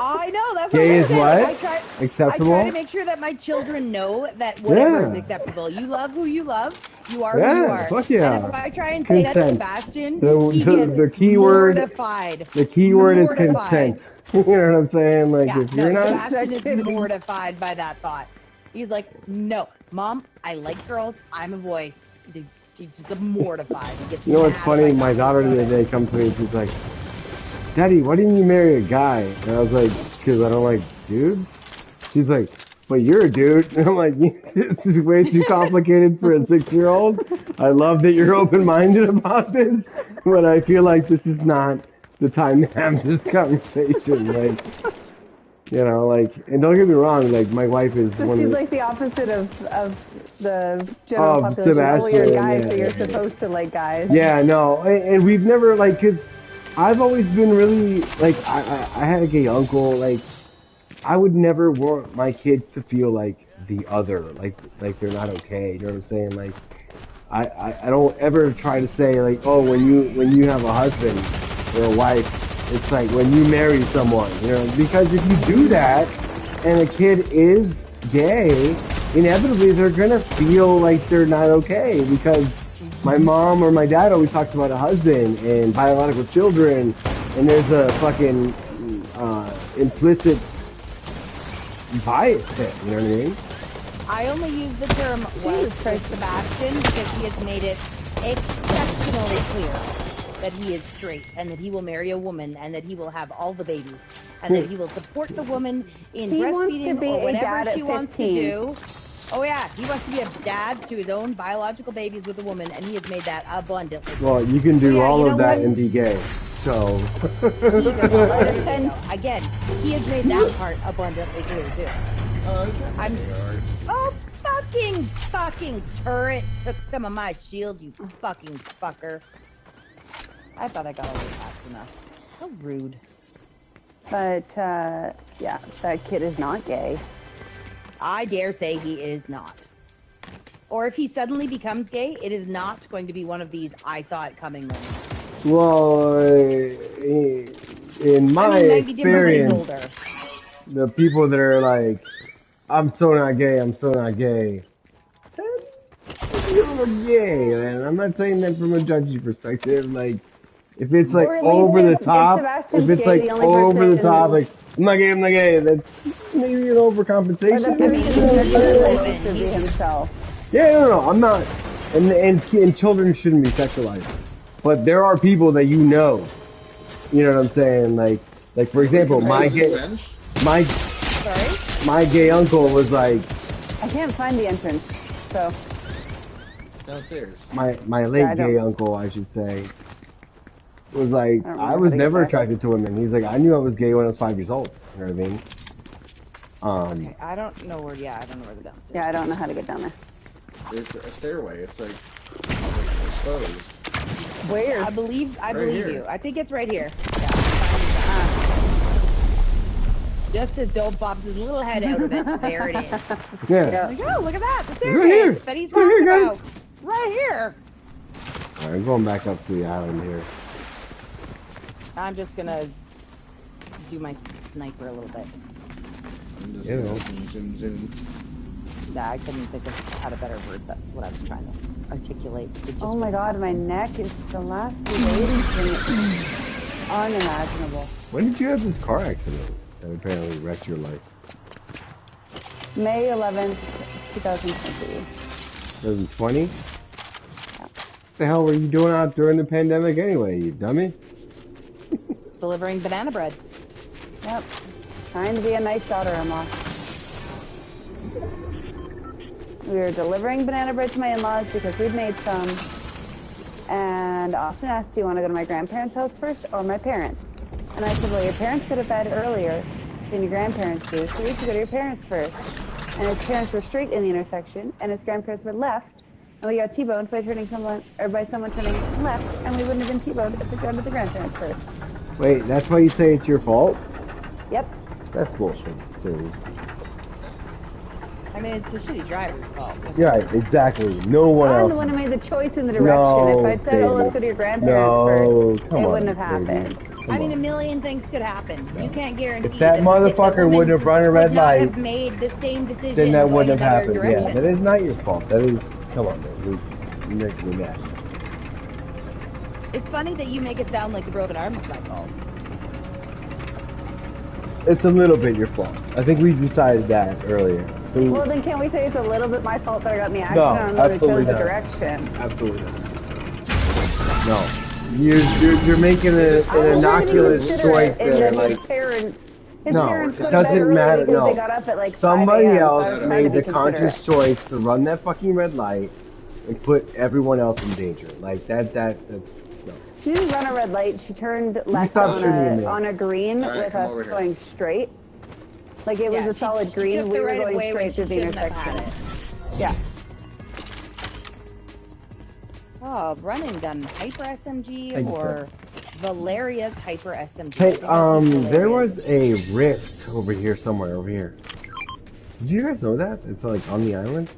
I know that's Gay what is I'm what? saying. I Acceptable? try to make sure that my children know that whatever Yeah. is acceptable. You love who you love. You are Yeah, who you are. fuck yeah. And if I try and say that to Consent. Sebastian, The- he the- gets the key word- mortified. The key word is Mortified. consent. You know what I'm saying? Like, Yeah, if you're no, not. Sebastian is mortified by that thought. He's like, no, Mom, I like girls. I'm a boy. He's just mortified. He gets You know what's mad funny? by My that. daughter the other day comes to me and she's like, Daddy, why didn't you marry a guy? And I was like, because I don't like dudes. She's like, but you're a dude. And I'm like, this is way too complicated for a 6-year-old. I love that you're open-minded about this. but I feel like this is not the time to have this conversation. Like, you know, like, and don't get me wrong, like, my wife is So one she's of the, like the opposite of the general population. Sebastian, Oh, well, you're a guy, yeah, so you're yeah, yeah. supposed to like guys. Yeah, no, and we've never, like, cause I've always been really, like, I had a gay uncle, like, I would never want my kids to feel like the other, like they're not okay. You know what I'm saying? Like, I don't ever try to say like, oh, when you have a husband or a wife, it's like when you marry someone, you know, because if you do that and a kid is gay, inevitably they're gonna feel like they're not okay because my mom or my dad always talks about a husband and biological children, and there's a fucking implicit bias there. You know what I mean? I only use the term "was" for Sebastian because he has made it exceptionally clear that he is straight and that he will marry a woman and that he will have all the babies and that he will support the woman in breastfeeding or whatever she wants to do. Oh yeah, he wants to be a dad to his own biological babies with a woman, and he has made that abundantly clear. Well, you can do all of that and be gay. So again, he has made that part abundantly clear too. Oh, fucking turret took some of my shield, you fucking fucker. I thought I got away fast enough. So rude. But, yeah, that kid is not gay. I dare say he is not. Or if he suddenly becomes gay, it is not going to be one of these I saw it coming moments. Well, in my experience, the people that are like, I'm so not gay, I'm so not gay. You're gay, man. I'm not saying that from a judgy perspective. Like, if it's like over the top, if it's like over the top, like, I'm not gay, that's maybe an overcompensation. Yeah, no, I'm not. And children shouldn't be sexualized. But there are people that you know what I'm saying? Like for example, my gay uncle was like, I can't find the entrance, so. Downstairs. My late gay uncle, I should say, was like, I was never attracted to women. He's like, I knew I was gay when I was 5 years old. You know what I mean? Okay, I don't know where the downstairs. Yeah, I don't know how to get down there. There's a stairway. It's like exposed. Where? I believe you. I think it's right here. Just as Dole pops his little head out of it, there it is. Yeah. Like, oh, look at that! The staircase that he's talking about. Right here. Alright, I'm going back up to the island here. I'm just gonna do my sniper a little bit. I'm just zoom. Nah, I couldn't think of how to better word that what I was trying to articulate. Oh my god, my neck is the last few days been unimaginable. When did you have this car accident that apparently wrecked your life? May 11th, 2020. 2020? Yeah. What the hell were you doing out during the pandemic anyway, you dummy? Delivering banana bread. Yep. Trying to be a nice daughter-in-law. We were delivering banana bread to my in-laws because we'd made some. And Austin asked, do you want to go to my grandparents' house first or my parents? And I said, well, your parents go to bed earlier than your grandparents do, so we should go to your parents first. And his parents were straight in the intersection, and his grandparents were left. And we got T-boned by someone turning left, and we wouldn't have been T-boned if we'd gone to the grandparents first. Wait, that's why you say it's your fault? Yep. That's bullshit. So. I mean, it's the shitty driver's fault. Yeah, exactly. No one else. I'm the one who made the choice in the direction. If I'd said, oh, let's go to your grandparents first, it wouldn't have happened. I mean, a million things could happen. You can't guarantee if that motherfucker wouldn't have run a red light, have made the same decision, then that wouldn't have happened. Yeah, that is not your fault. That is, come on, man. You make me mad. It's funny that you make it sound like the broken arm is my fault. It's a little bit your fault. I think we decided that earlier. So, well, then can't we say it's a little bit my fault that I got in the accident and I chose the direction? Absolutely not. No. You're making an innocuous choice there. Like, his no, parents it doesn't matter. No. They got up at like somebody 5 else made the conscious choice to run that fucking red light and put everyone else in danger. Like that's no. she didn't run a red light. She turned left stop shooting me. on a green All right, with come us over here. going straight. Like it was a solid green. Took We the were right going away when straight she through the shouldn't have intersection. had it. Yeah. Oh, run and gun hyper SMG Thank you, or Valeria's hyper SMG. Hey, I think I'll keep there Valeria's. was a rift over here somewhere, over here. Did you guys know that? It's like on the island?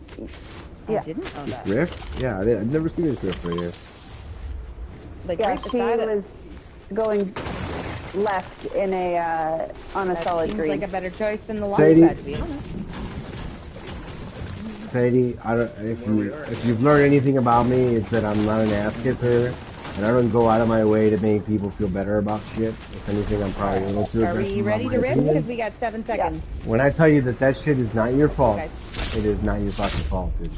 Yeah. I didn't know This that. rift? Yeah, I've never seen this rift right here. Like Yeah, right she beside it. was going left in a on a That solid seems green. like a better choice than the Sadie? launch pad, to be honest. Sadie, if you've learned anything about me, it's that I'm not an ass kisser, and I don't go out of my way to make people feel better about shit. If anything, I'm probably a little too Are aggressive we ready about to my rip? opinion. Because we got 7 seconds. When I tell you that shit is not your fault, Okay. it is not your fucking fault, dude.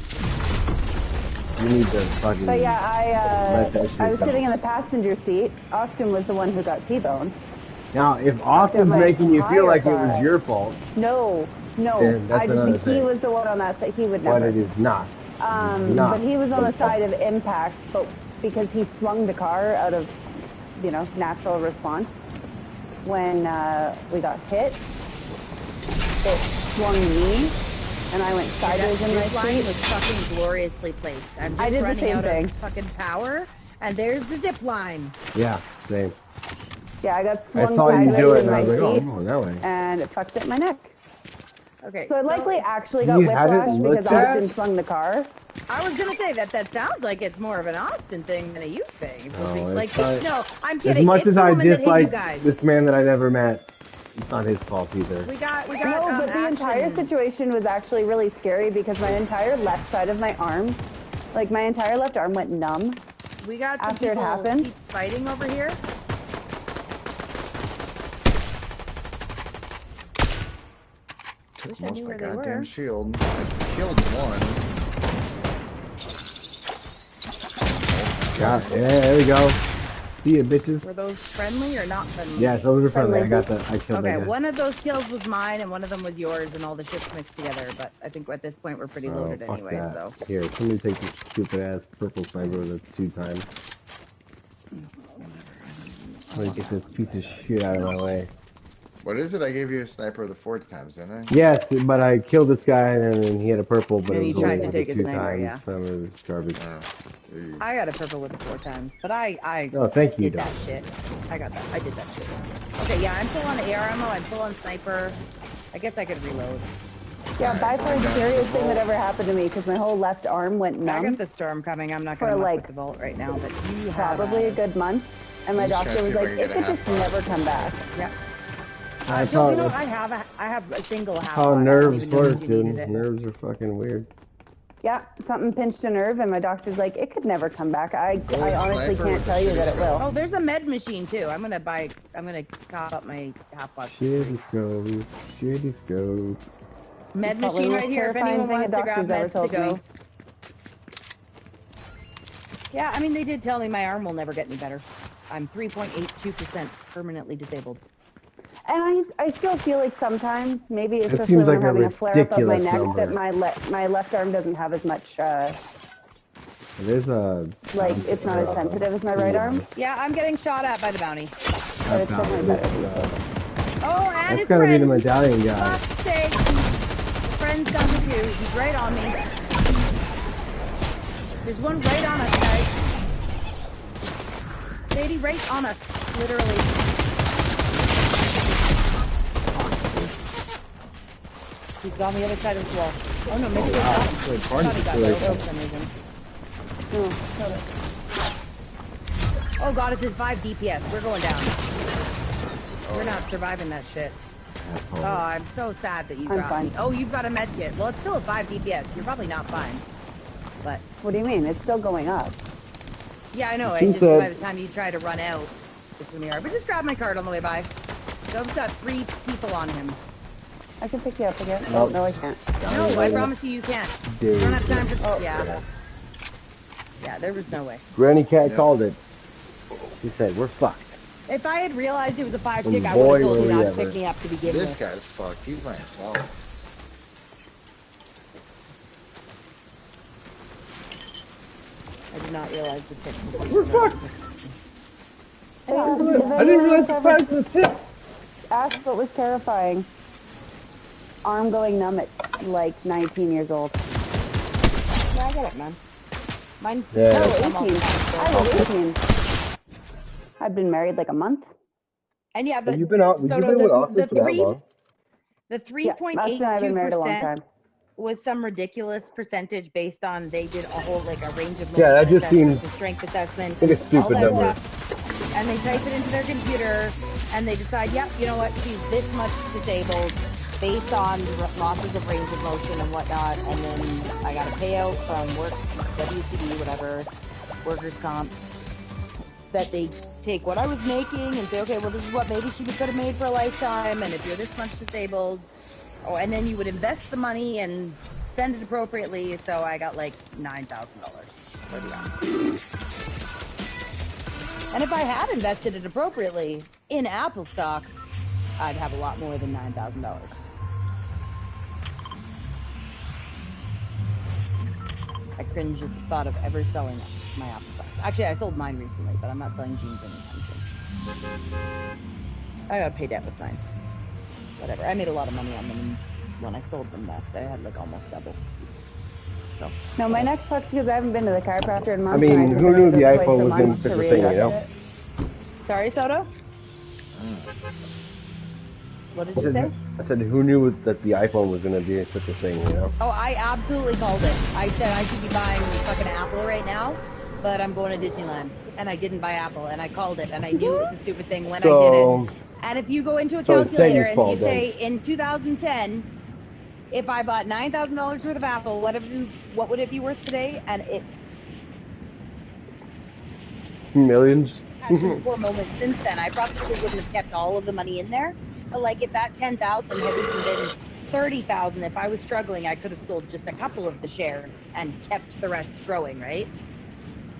You need to fucking But yeah, let that shit I was go. sitting in the passenger seat. Austin was the one who got T-boned. Now, if Austin's my making you feel entire like it was car. your fault, No, Then that's I just another think he thing. was the one on that side. He would but never. it is not. But he was on the side of impact, but because he swung the car out of, natural response. When we got hit, it swung me, and I went sideways in my This line seat. was fucking gloriously placed. I'm just I did the running same out thing. of fucking power, and there's the zip line. Yeah, same. Yeah, I got I swung saw you sideways do it, in and I my was like, oh, seat, I'm going that way. and it fucked up my neck. Okay, So I likely actually got You hadn't whiplash looked because at? Austin swung the car. I was gonna say that sounds like it's more of an Austin thing than a you thing. No, Like, it's not- no, I'm kidding. As much it's as the I woman that hit you dislike guys. this man that I never met, it's not his fault either. We got. No, but the entire action. situation was actually really scary because my entire left side of my arm, like my entire left arm went numb. We got some after it people happened. keep fighting over here. Took Wish I most knew of my where they goddamn were. shield. I killed one. God, yeah, there we go. See ya, bitches. Were those friendly or not friendly? Yes, those are friendly. I Friendly. got I killed Okay, that guy. one of those kills was mine, and one of them was yours, and all the shit's mixed together. But I think at this point we're pretty Oh, loaded fuck anyway. that. So Here, somebody take this stupid ass purple sniper that's 2 times. Somebody get this piece of shit out of my way. What is it? I gave you a sniper the 4 times, didn't I? Yes, but I killed this guy and then he had a purple, but And it he was tried only to like take a a 2 sniper, times. yeah. Some of it's garbage. Ew. I got a purple with it 4 times, but I Oh, thank you, did dog. that shit. I got that. I did that shit. Okay, yeah, I'm full on AR ammo. I'm full on sniper. I guess I could reload. Yeah, by far the scariest thing that ever happened to me because my whole left arm went I numb got the storm coming. I'm not For, gonna muck like, with the vault right now, but you have probably a good month. And my I'm just doctor trying to was see if I like, can it get a could half just bar. never come back. Yeah. That's So, how, you know, that's I have a single half. how on. I don't nerves even know work, if you dude. needed it. Nerves are fucking weird. Yeah, something pinched a nerve, and my doctor's like, it could never come back. I Go honestly sniper can't with tell the you that shitty it will. Oh, there's a med machine too. I'm gonna cop up my half box. Shitty scope, shitty scope. Med Probably machine the right most here if terrifying anyone thing a wants to grab doctor's ever meds to told go. me. Yeah, I mean, they did tell me my arm will never get any better. I'm 3.82% permanently disabled. And I still feel like sometimes, maybe especially seems when like I'm a having a flare-up of my ridiculous neck, number. that my left arm doesn't have as much, There's a... like, it's not as sensitive as my right arm. Yeah, I'm getting shot at by the bounty. But it's definitely better. Oh, and That's his gotta be friend. the medallion guy. Fuck's sake. The friend's got me too. He's right on me. There's one right on us, guys. Sadie, right on us. Literally. He's on the other side of the wall. Oh no, maybe he's not. I thought he got killed for some reason. Oh god, it's his 5 DPS. We're going down. We're not surviving that shit. Oh, I'm so sad that you I'm dropped fine. me. Oh, you've got a med kit. Well, it's still a 5 DPS. You're probably not fine. But, What do you mean? It's still going up. yeah, I know. She Just said- by the time you try to run out, it's when you are. But just grab my card on the way by. Dove's got 3 people on him. I can pick you up again. Nope. No, I can't. No, I promise you, you can't. Dude. You don't have time for... Oh. Yeah. Yeah, there was no way. Granny Cat Yeah. called it. She said, we're fucked. If I had realized it was a 5 And tick, I boy, would have told were you we not to ever. pick me up to begin This with. guy's fucked. He's by himself. I did not realize the tick. We're fucked. I didn't realize the size of the tip. Ask what was terrifying. Arm going numb at like 19 years old. Yeah, I get it, man. Mine. Yeah. No, 18. I was 18. I've been married like a month. And yeah, You've been out. You've been with Austin for that long. The Yeah, Austin and I have been married a long 3.82% time. was some ridiculous percentage based on they did a whole like a range of Yeah, that just assessments, seems a strength assessment, like a stupid all that number. stuff, and they type it into their computer and they decide, yep, you know what, she's this much disabled based on losses of range of motion and whatnot, and then I got a payout from work, WCD, whatever, workers' comp, that they take what I was making and say, okay, well, this is what maybe she could have made for a lifetime, and if you're this much disabled, oh, and then you would invest the money and spend it appropriately, so I got like $9,000 for the arm. And if I had invested it appropriately in Apple stocks, I'd have a lot more than $9,000. I cringe at the thought of ever selling my Apple stocks. Actually, I sold mine recently, but I'm not selling jeans anytime soon. I gotta pay debt with mine. Whatever. I made a lot of money on them, and when I sold them, I had like almost double. So. No, my next sucks because I haven't been to the chiropractor in months. I mean, who knew the iPhone was going to be such a thing, you know? Sorry, Soto? What did you say? I said, who knew that the iPhone was going to be such a thing, you know? Oh, I absolutely called it. I said I should be buying fucking Apple right now, but I'm going to Disneyland. And I didn't buy Apple, and I called it, and I knew it was a stupid thing when I did it. And if you go into a calculator and you say, in 2010, if I bought $9,000 worth of Apple, what would it be worth today? And it... Millions. Had some poor moments since then. I probably wouldn't have kept all of the money in there. But like if that 10,000 had even been 30,000, if I was struggling, I could have sold just a couple of the shares and kept the rest growing, right?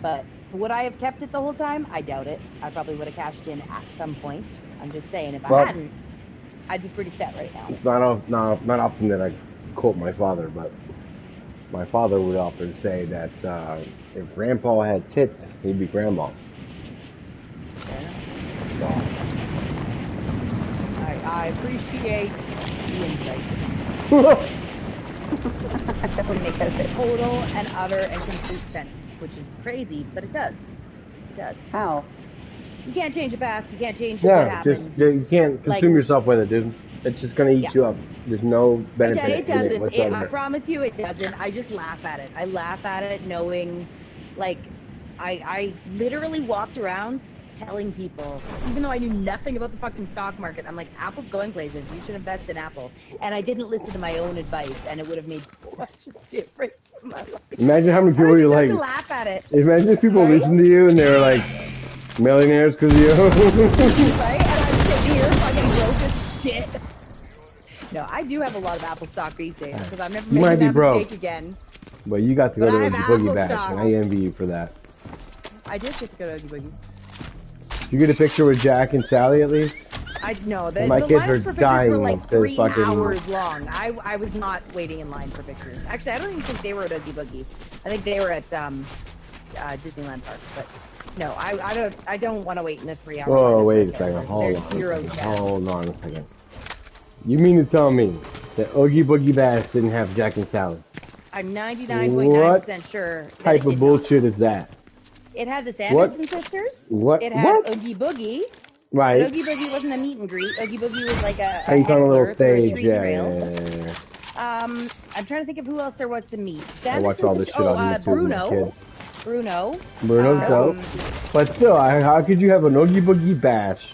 But would I have kept it the whole time? I doubt it. I probably would have cashed in at some point. I'm just saying, if I hadn't, I'd be pretty set right now. It's not often that I quote my father, but my father would often say that if Grandpa had tits, he'd be Grandma. I appreciate the insight. It makes a total and utter and complete sense, which is crazy, but it does. It does. How? You can't change the past. You can't change what happened. You can't consume yourself with it, dude. It's just gonna eat you up. There's no benefit. It doesn't. whatsoever. I promise you, it doesn't. I just laugh at it. I laugh at it, knowing, like, I literally walked around telling people, even though I knew nothing about the fucking stock market, I'm like, Apple's going places. You should invest in Apple. And I didn't listen to my own advice, and it would have made such a difference in my life. Imagine how many people you like. Laugh at it. Imagine if people listen to you and they were like millionaires because of you. Right? And I'm sitting here fucking broke as shit. No, I do have a lot of Apple stock these days because I've never made that mistake again. But you got to go to the Boogie Bash, and I envy you for that. I did get to go to Oogie Boogie. You get a picture with Jack and Sally at least? I know. The My kids are lines for dying pictures were like to 3 fucking... hours long. I was not waiting in line for pictures. Actually, I don't even think they were at Oogie Boogie. I think they were at Disneyland Park. But no, I don't want to wait in the 3 hours. Whoa, wait a second. Hold on a second. You mean to tell me that Oogie Boogie Bash didn't have Jack and Sally? I'm 99.9% sure. What type of bullshit is that? It had the Sanderson sisters. What? It had Oogie Boogie. Right. But Oogie Boogie wasn't a meet and greet. Oogie Boogie was like a hangs on a little stage, trail. I'm trying to think of who else there was to meet. I watch all this shit on YouTube. Bruno's dope. But still, how could you have an Oogie Boogie Bash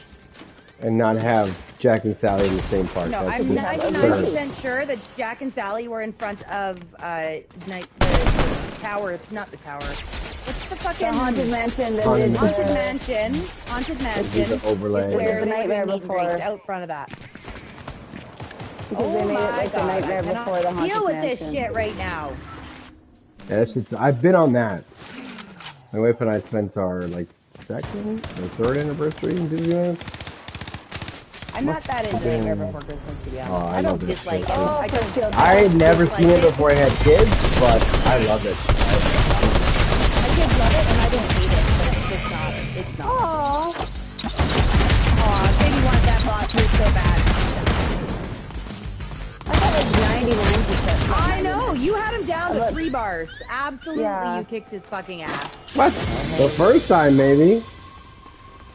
and not have Jack and Sally in the same park? No, I'm 99% sure that Jack and Sally were in front of the tower. Not the tower. What's the fucking Haunted Mansion? Haunted Mansion. The overlay. Is where the Nightmare Before. Out front of that. Because they made it like the Nightmare Before the Haunted Mansion. Deal with Mansion. this shit right now. Yeah, I've been on that. My wife and I spent our like second or third anniversary in Disneyland. I'm not that into Nightmare Before Christmas, to be honest. I don't dislike it. I had never seen it before I had kids, but I love it. My kids love it, and I don't hate it, but it's not. Aww. absolutely you kicked his fucking ass. What? The first time, maybe.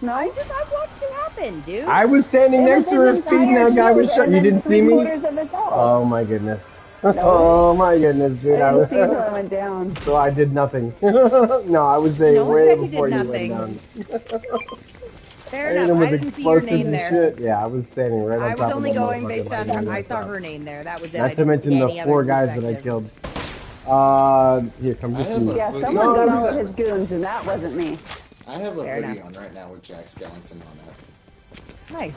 No, I watched it happen, dude. I was standing next to her feeding that guy with shot. You didn't see me? Oh my goodness. Oh my goodness, dude. I didn't see until I went down. So I did nothing. No, I was there way before you went down. Fair enough. I didn't see your name there. Shit. Yeah, I was standing right on top of the I was only going based on I saw her name there. That was it. Not to mention the 4 guys that I killed. Here, come get me. Yeah, someone got all of his goons, and that wasn't me. I have a hoodie on right now with Jack Skellington on it. Nice.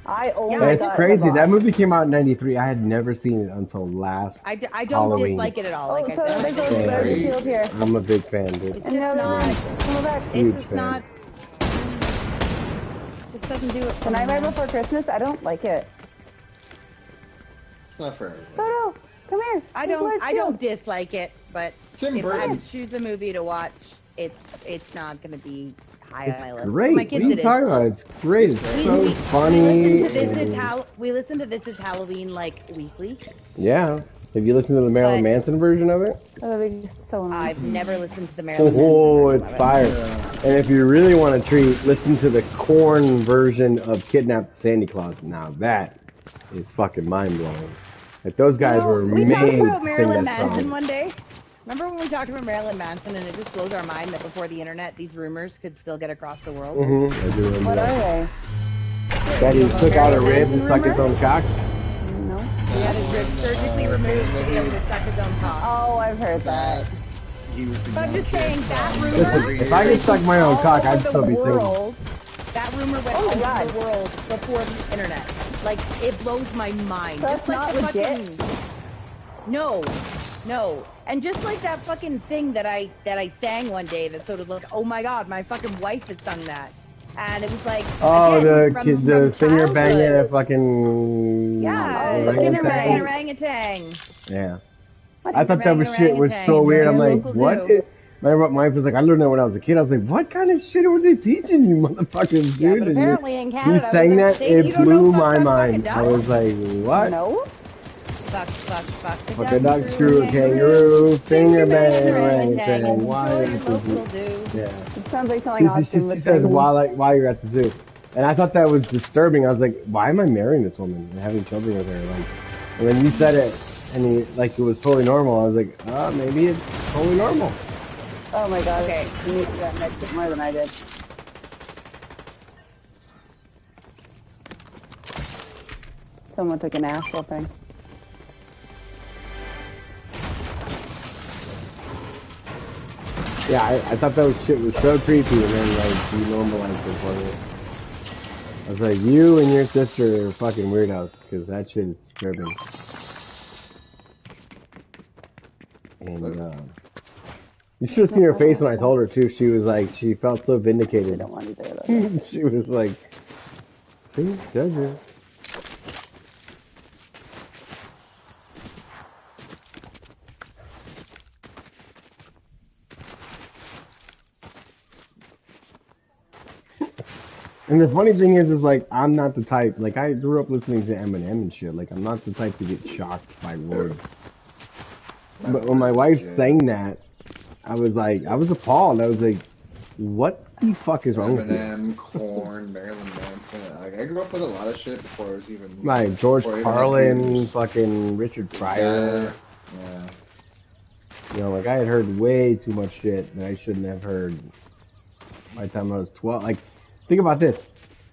That's crazy. That movie came out in '93. I had never seen it until last I don't Halloween. dislike it at all. Like so I there's a shield here. I'm a big fan, dude. It's just not. Huge It's just fan. not. Just doesn't do it. The Nightmare Before Christmas, I don't like it. It's not for everybody. Soto, come here. I don't dislike it, but Tim if I had Burton. to choose a movie to watch, it's not gonna be high on my list. Great. My What kids, are you it is. talking about? It's great. It's so We funny. listen to this is Halloween like weekly. Yeah. Have you listened to the Marilyn Manson version of it? Oh, that'd be so annoying. I've never listened to the Marilyn Oh, Manson it's version of fire. And if you really want to treat, listen to the Korn version of Kidnapped Sandy Claus. Now that is fucking mind-blowing. Like, those guys were we made talked about to sing Marilyn that Manson song. one day. Remember when we talked about Marilyn Manson, and it just blows our mind that before the internet, these rumors could still get across the world. I do remember What that. are they? That he took out a rib and sucked his own cock? No. He had his rib surgically removed to be able to suck his own cock. Oh, I've heard that. He was the But I'm young just kid. saying that rumor. Listen, if I could suck my own cock, I'd still be single. world, that rumor went all over the world before the internet. Like, it blows my mind. So Just that's like not the legit? fucking... No. And just like that fucking thing that I sang one day that sort of like, oh my god, my fucking wife has sung that. And it was like, Oh, again, the singer childhood. banging a fucking Yeah, singer banging orangutan. Yeah. I thought that was shit was so orangutan, weird. I'm your like, local what? zoo. My wife was like, I learned that when I was a kid. I was like, what kind of shit were they teaching you, motherfuckers, Yeah, dude? but And apparently in Canada, you sang within the that, States, it you don't blew know my fuck, mind. fuck, I was like, what? No. Fuck. Fuck a duck, screw a kangaroo, finger bang, orangutan. Why? Yeah. It sounds like something Austin would She says say. while you're at the zoo, and I thought that was disturbing. I was like, why am I marrying this woman and having children with her? Like, and when you said it, and it was totally normal, I was like, oh, maybe it's totally normal. Oh my god. Okay. You need to that medkit more than I did. Someone took an ass whooping. Yeah, I thought that shit was so creepy, and then like you normalized it for me. I was like, you and your sister are fucking weirdos, because that shit is disturbing. And you should have seen her face when I told her too. She was like, she felt so vindicated. I don't want to do that. She was like, see, judge you. And the funny thing is like, I'm not the type, like I grew up listening to Eminem and shit, like I'm not the type to get shocked by words. But when my wife sang that, I was appalled. I was like, what the fuck is wrong with you? Eminem, Korn, Marilyn Manson. Like, I grew up with a lot of shit before it was even... Like George before Carlin, even fucking Richard Pryor. Yeah. You know, like I had heard way too much shit that I shouldn't have heard by the time I was 12. Like, think about this.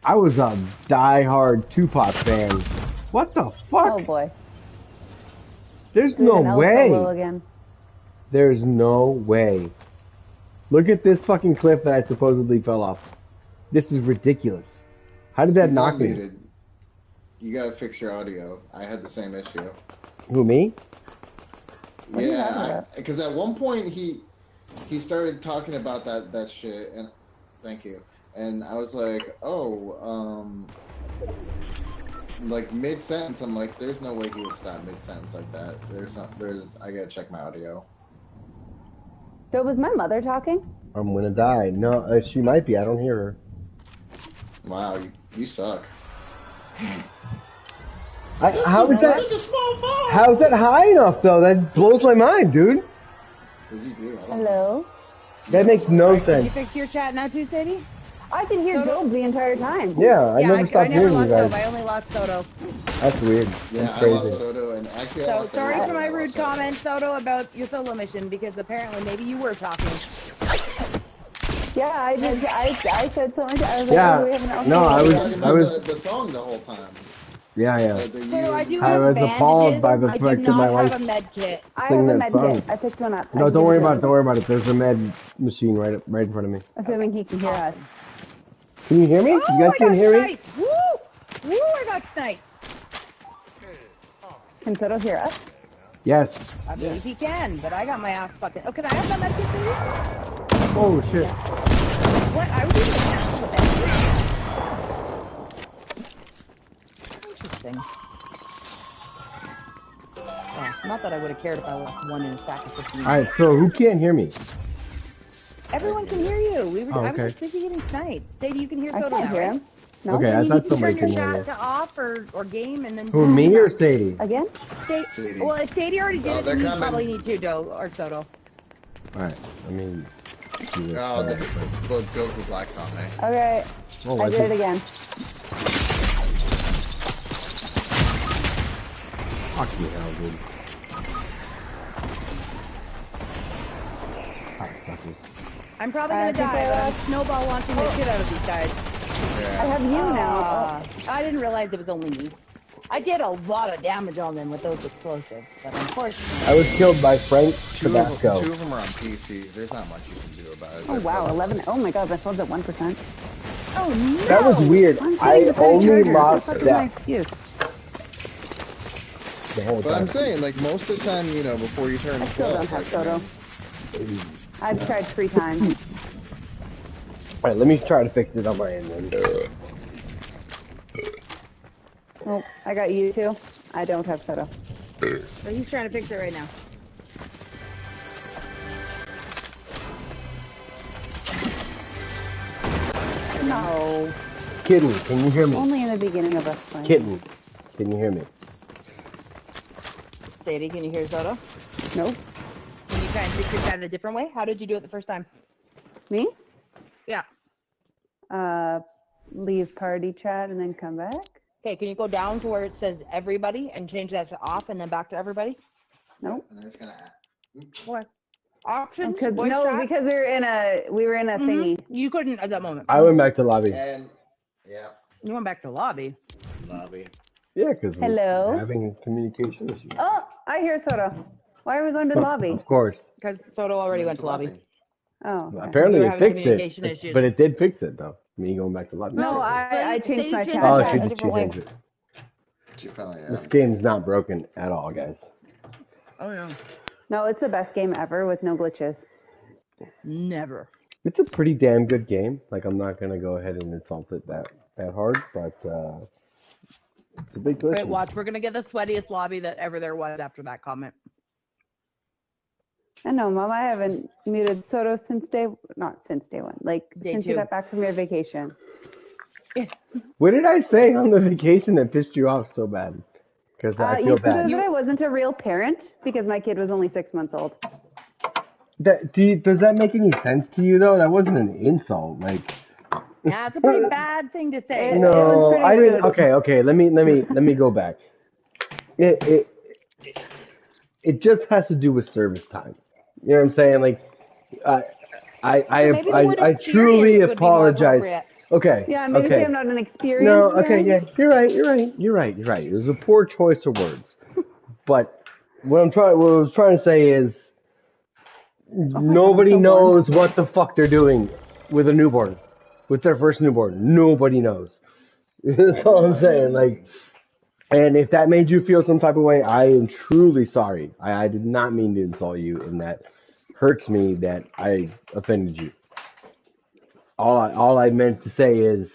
I was a die-hard Tupac fan. What the fuck? Oh boy. There's no way. Again. There's no way. Look at this fucking cliff that I supposedly fell off. This is ridiculous. How did that He's knock not me? muted. You gotta fix your audio. I had the same issue. Who, me? Yeah, because at one point he started talking about that shit, and thank you. And I was like, like mid-sentence, I'm like, there's no way he would stop mid-sentence like that. I gotta check my audio. So was my mother talking? I'm gonna die. No, she might be. I don't hear her. Wow, you suck. How is that? Such a small phone. How is that high enough though? That blows my mind, dude. What did you do? Hello? That makes no Did you sense. fix your chat now too, Sadie? I could hear Job the entire time. Yeah, I never stopped I never hearing you lost Soto. guys. I only lost Soto. That's weird. Yeah, That's I lost crazy. Soto, and actually I So lost sorry everybody for my when I rude lost Soto. comment, Soto, about your solo mission because apparently maybe you were talking. Yeah, I said something. I was like, Yeah, oh, do we have an no, alcohol I You were was- again? talking about the song the whole time. Yeah. So I do I have was bandages. appalled by the I do fact that my not wife have a med kit. I sing have a that med song. kit. I picked one up. No, don't worry about it. Don't worry about it. There's a med machine right in front of me. Assuming he can hear us. Can you hear me? Oh, You guys I can got hear me? sniped! Woo! Woo, I got sniped. Can Soto hear us? Yes. I believe he can, but I got my ass fucking... Oh, can I have that med kit, please? Oh shit. What? I was even cancel the med kit. Interesting. Oh, not that I would have cared if I lost one in a stack of 15. All right. So who can't hear me? Everyone can hear you. Oh, I okay. was just busy getting sniped. Sadie, you can hear I Soto can't now, hear right? him. No? Okay, Then I you thought need to somebody turn your can hear chat me. to off or game and then... Who, me or Sadie? Again? Sadie. Well, if Sadie already did Oh, it, then they're you coming. probably need to, or Soto. All right. I mean. do this. Oh, this both Goku Black's on me. Okay. Oh, I I did think- it again. Fucking hell, dude. Cocksuckers. I'm probably I gonna think die, I but I'm lost- snowball launching the shit out of these guys. I Yeah. have you now. I didn't realize it was only me. I did a lot of damage on them with those explosives, but unfortunately... I was killed by Frank Two Tabasco. of them are on PCs. There's not much you can do about it. Oh, wow. 11. Oh, my God. My phone's at 1%. Oh, no! That was weird. I'm I sitting beside a only charger. lost What the fuck is my that excuse? the whole But time. I'm saying, like, most of the time, you know, before you turn I still 12, don't have like, I Soto. mean, I've tried 3 times. All right, let me try to fix it on my end then. Oh, I got you too. I don't have Soto. So he's trying to fix it right now. No. Kitten, can you hear me? Only in the beginning of us playing. Kitten, can you hear me? Sadie, can you hear Soto? Nope. Can you try and fix your chat a different way? How did you do it the first time? Me? Yeah. Leave party chat and then come back? Okay, can you go down to where it says everybody and change that to off and then back to everybody? Nope. and then it's gonna. What? Options? Because Voice no, chat? because we were in a thingy. You couldn't at that moment. I went back to lobby. And yeah, You went back to lobby. lobby. Yeah, because Hello? we're having communication issues. Oh, I hear Soto. Why are we going to the lobby? Of course. Because Soto already went to lobby. Oh. Okay. Apparently We were it having fixed communication it, issues. but it did fix it though. Me going back to lobby. No, but I changed my Sadie chat. Oh, changed she it a did. She different way. changed it. She finally. This game's not broken at all, guys. Oh, no. No, it's the best game ever with no glitches. Never. It's a pretty damn good game. Like, I'm not gonna go ahead and insult it that hard, but it's a big glitch. Wait, watch. We're going to get the sweatiest lobby that ever there was after that comment. I know, Mom. I haven't muted Soto since not since day one. Like Day since you 2. got back from your vacation. What did I say on the vacation that pissed you off so bad? Because I You feel said bad. that I wasn't a real parent because my kid was only 6 months old. Does that make any sense to you though? That wasn't an insult. Like, Yeah, it's a pretty bad thing to say. It was no, pretty I didn't. rude. Okay. Let me go back. It just has to do with service time. You know what I'm saying? Like, Maybe the word I experience truly would be more apologize. appropriate. Okay. Yeah, maybe okay. say I'm not an experienced No, okay, parent. yeah, you're right. It was a poor choice of words. But what I was trying to say is nobody so knows what the fuck they're doing with a newborn, with their first newborn. Nobody knows. That's all I'm saying. Like, and if that made you feel some type of way, I am truly sorry. I did not mean to insult you, and that hurts me that I offended you. All I meant to say is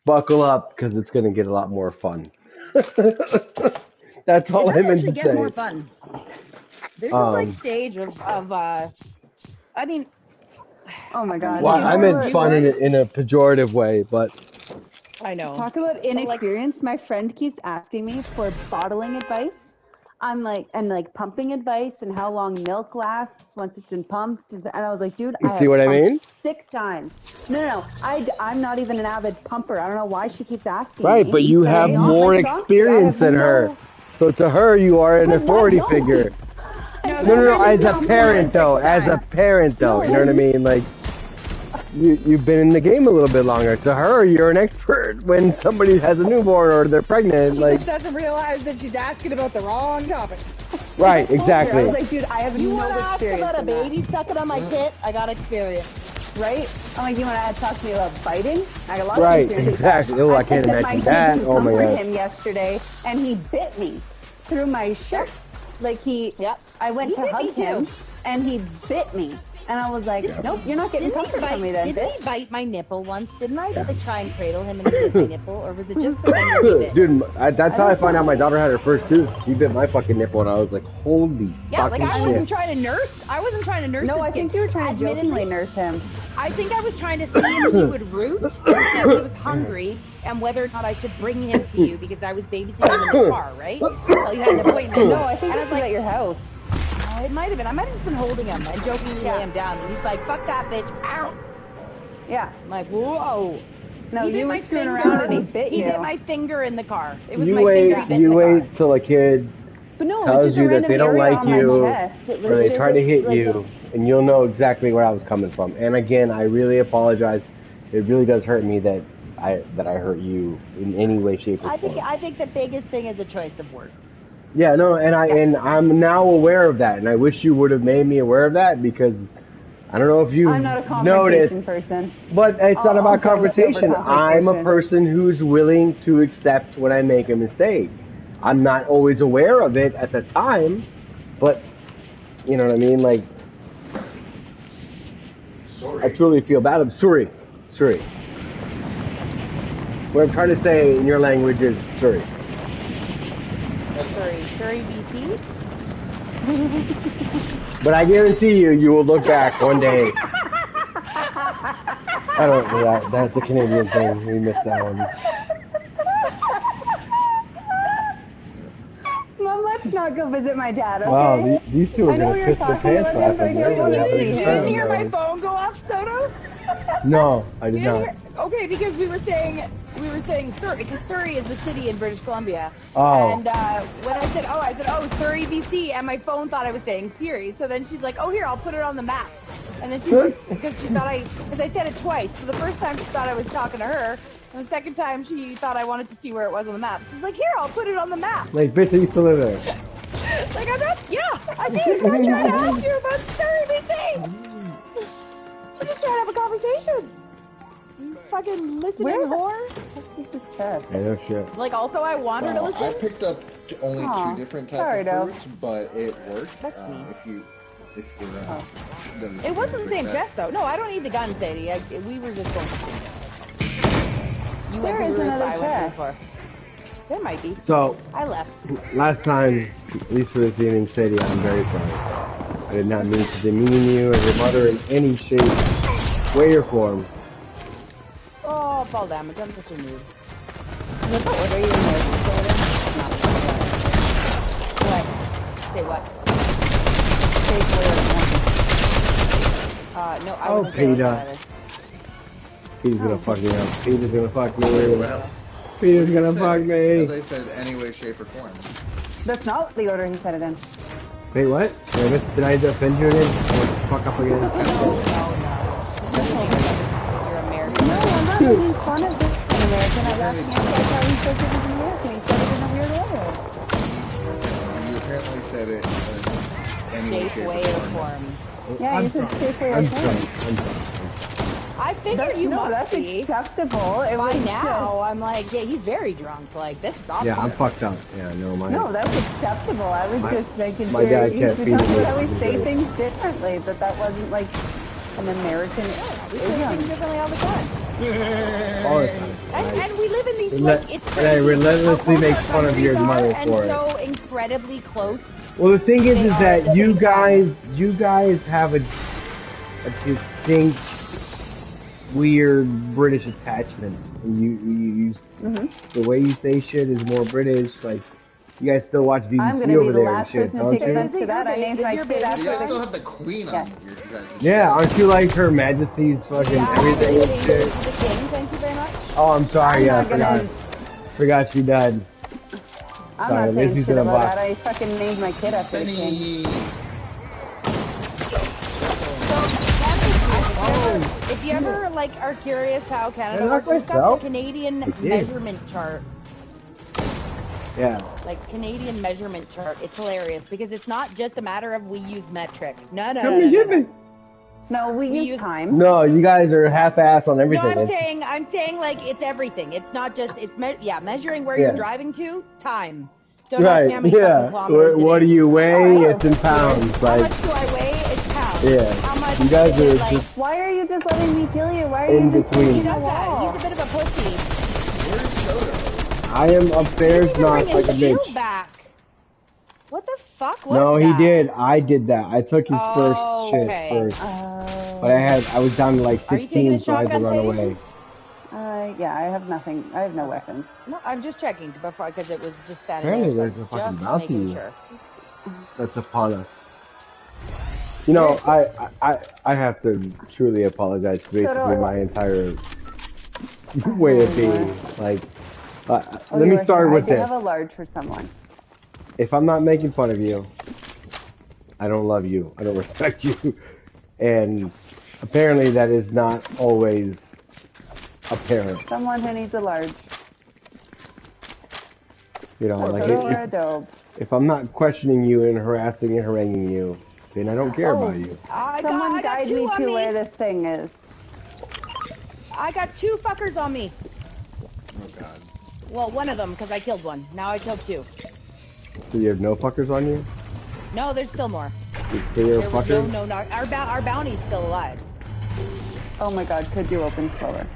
buckle up because it's gonna get a lot more fun. That's all I It does meant actually to get say. more fun. There's this like stage of I mean, Oh my God. Well, I meant you fun guys- in a pejorative way, but I know. Talk about inexperience. My friend keeps asking me for bottling advice. I'm like, and like pumping advice and how long milk lasts once it's been pumped. And I was like, dude, You I see have what I pumped mean? 6 times. No. I'm not even an avid pumper. I don't know why she keeps asking Right, me. but you That's have not more my strong suit. I experience have than her. no. So to her, you are an But I authority don't. figure. No, No. that's As a not parent, though. six As a times. parent, though. No, You know what I mean? Like, you've been in the game a little bit longer. To her, you're an expert when somebody has a newborn or they're pregnant. She Like, just doesn't realize that she's asking about the wrong topic. right, I exactly. was like, dude, I have You no want to ask experience about a in that. baby sucking on my tit? I got experience. Right? I'm like, you want to talk to me about fighting? I got a lot Right, of experience. exactly. Oh, I can't picked up imagine my that. kid to Oh my comfort God. him yesterday, and he bit me through my shirt. Like Yep. I went He to bit hug me him, too. and he bit me. And I was like, nope, you're not getting comfort from me then, Didn't bitch. he bite my nipple once? Didn't I Yeah. like try and cradle him and he bit my nipple? Or was it just the one where he bit? Dude, that's how I found out my daughter had her first tooth. She bit my fucking nipple, and I was like, holy Yeah, like fucking I shit. wasn't trying to nurse. I wasn't trying to nurse No, this I think kid. you were trying to jokingly Admittedly, nurse him. I think I was trying to see if he would root, to see if he was hungry, and whether or not I should bring him to you because I was babysitting him in the car, right? Well, you had an appointment. No, I think And I this was was like, at your house. oh, it might have been. I might have just been holding him and jokingly lay him down. And he's like, fuck that bitch. Ow. Yeah. I'm like, whoa. No, He bit you were my screwing finger. around and he bit you. He bit my finger in the car. It was You my finger he bit in you the wait car. till a kid But no, it was tells just a you that random they don't area like on my you, chest. It was or they just try to hit like, you, and you'll know exactly where I was coming from. And again, I really apologize. It really does hurt me that I hurt you in any way, shape, or form. I think the biggest thing is a choice of words. Yeah, no, and I'm now aware of that, and I wish you would have made me aware of that because I don't know if you I'm not a noticed, confrontation person. but it's not about I'll go with confrontation. over I'm a confrontation. person who's willing to accept when I make a mistake. I'm not always aware of it at the time, but you know what I mean. Like, I truly feel bad. I'm sorry. What I'm trying to say in your language is sorry. Surrey, BC? But I guarantee you will look back one day. I don't know that. That's a Canadian thing. We missed that one. Mom, let's not go visit my dad, okay? Wow, these two are I know gonna we were piss their talking pants about him, but I laughing. don't They're want really to having see a him. Did time you hear my now. phone go off, Soto? No, I did You not. hear- Okay, because we were saying Surrey, because Surrey is a city in British Columbia. Oh. And when I said, Surrey, BC, and my phone thought I was saying Siri. So then she's like, oh, here, I'll put it on the map. And then because I said it twice. So the first time she thought I was talking to her, and the second time she thought I wanted to see where it was on the map. She's like, here, I'll put it on the map. Like, bitch, I used to live there. Like, I did. I'm trying to ask you about Surrey, BC. We're just trying to have a conversation. You fucking listening whore. This is chest. I know shit. Like, also, I want her to Well, I listen. picked up only Aw, 2 different sorry, types of Dove. fruits, but it worked. That's me. If you're then It wasn't the bring same that. chest, though. No, I don't need the gun, Sadie. We were just going to see. You There went is to the roof, another I went to the chest. floor. There might be. So, I left. last time, at least for this evening, Sadie, I'm very sorry. I did not mean to demean you as your mother in any shape, way, or form. Oh, fall damage. I'm such a noob. What order you in there? What? Say what? No, I Oh, wasn't saying Peter. that either. Peter's gonna fuck me up. Peter's gonna fuck me. Well, Peter's gonna they fuck said- me. They said any way, shape, or form. That's not the order he said it in. Wait, what? Did I offend you again? Fuck up again? No. You're American. No, I'm not making fun of this an American. I was asking him how he says it was an American. He said it in a weird order. You apparently said it any way, Shape, shape, way, or or form. form. Yeah, you said safely or I'm form. sorry. I figured you No, must that's be. acceptable. It By was now, I'm like, yeah, he's very drunk. Like, this is awesome. Yeah, I'm fucked up. Yeah, no, my. No, that's acceptable. I was My- just making my sure dad you can't we feed talked me. about how we He's say right. things differently, that wasn't like an American We say idiom. things differently all the time. All the time. And we live in these, And like, that- it's and I crazy relentlessly how close make our fun of your countries mother are for and it. so incredibly close. Well, the thing is They that are you pretty guys have a distinct, weird British attachment. And you Mm-hmm. the way you say shit is more British. Like, You guys still watch BBC I'm gonna be over the there and last shit, person to don't take you? offense to that. I named my kid You after guys still her. have the Queen Yeah. on your guys' Yeah, show. aren't you like Her Majesty's fucking everything and shit? The king, thank you very much. Oh, I'm sorry. I'm Yeah, not forgot she died. I'm Sorry, not saying Missy's shit in a about box. that. I fucking named my kid after the king. Benny. If you ever like are curious how Canada I works, knocked we've got myself. the Canadian I did. measurement chart. Yeah. Like Canadian measurement chart. It's hilarious because it's not just a matter of we use metric. No. No, we use time. No, you guys are half-ass on No, everything. I'm saying like it's everything. It's not just measuring where Yeah. you're driving to time. Don't Right, ask me how many fucking kilometers What it do is. you weigh? Oh, It's in pounds. How Like, much do I weigh? It's pounds. Yeah. How much You guys is it, are like, just Why are you just letting me kill you? Why are in you just between. he taking a does that. wall? He's a bit of a pussy. Where's Soto? I am He upstairs didn't even knocked bring like a his shield bitch. back. What the fuck was No, that? he did. I did that. I took his first shit Okay. first. But I was down to like Are you taking 16, a so I had to shotgun, run Paige? away. Yeah, I have nothing. I have no weapons. No, I'm just checking before because it was just standing Apparently there. there's So a fucking just bounty making sure. that's upon us. You know, I have to truly apologize for basically my entire way of being. Like, let me start with I do this. have a large for someone. If I'm not making fun of you, I don't love you. I don't respect you. And apparently that is not always apparent. Someone who needs a large. You know, like Soto or Adobe. if I'm not questioning you and harassing and haranguing you, then I don't care about you. Someone guide me to where this thing is. I got two fuckers on me. Oh god. Well, one of them because I killed one. Now I killed two. So you have no fuckers on you? No, there's still more. You clear There was fuckers? no. Our bounty's still alive. Oh my god, could you open slower?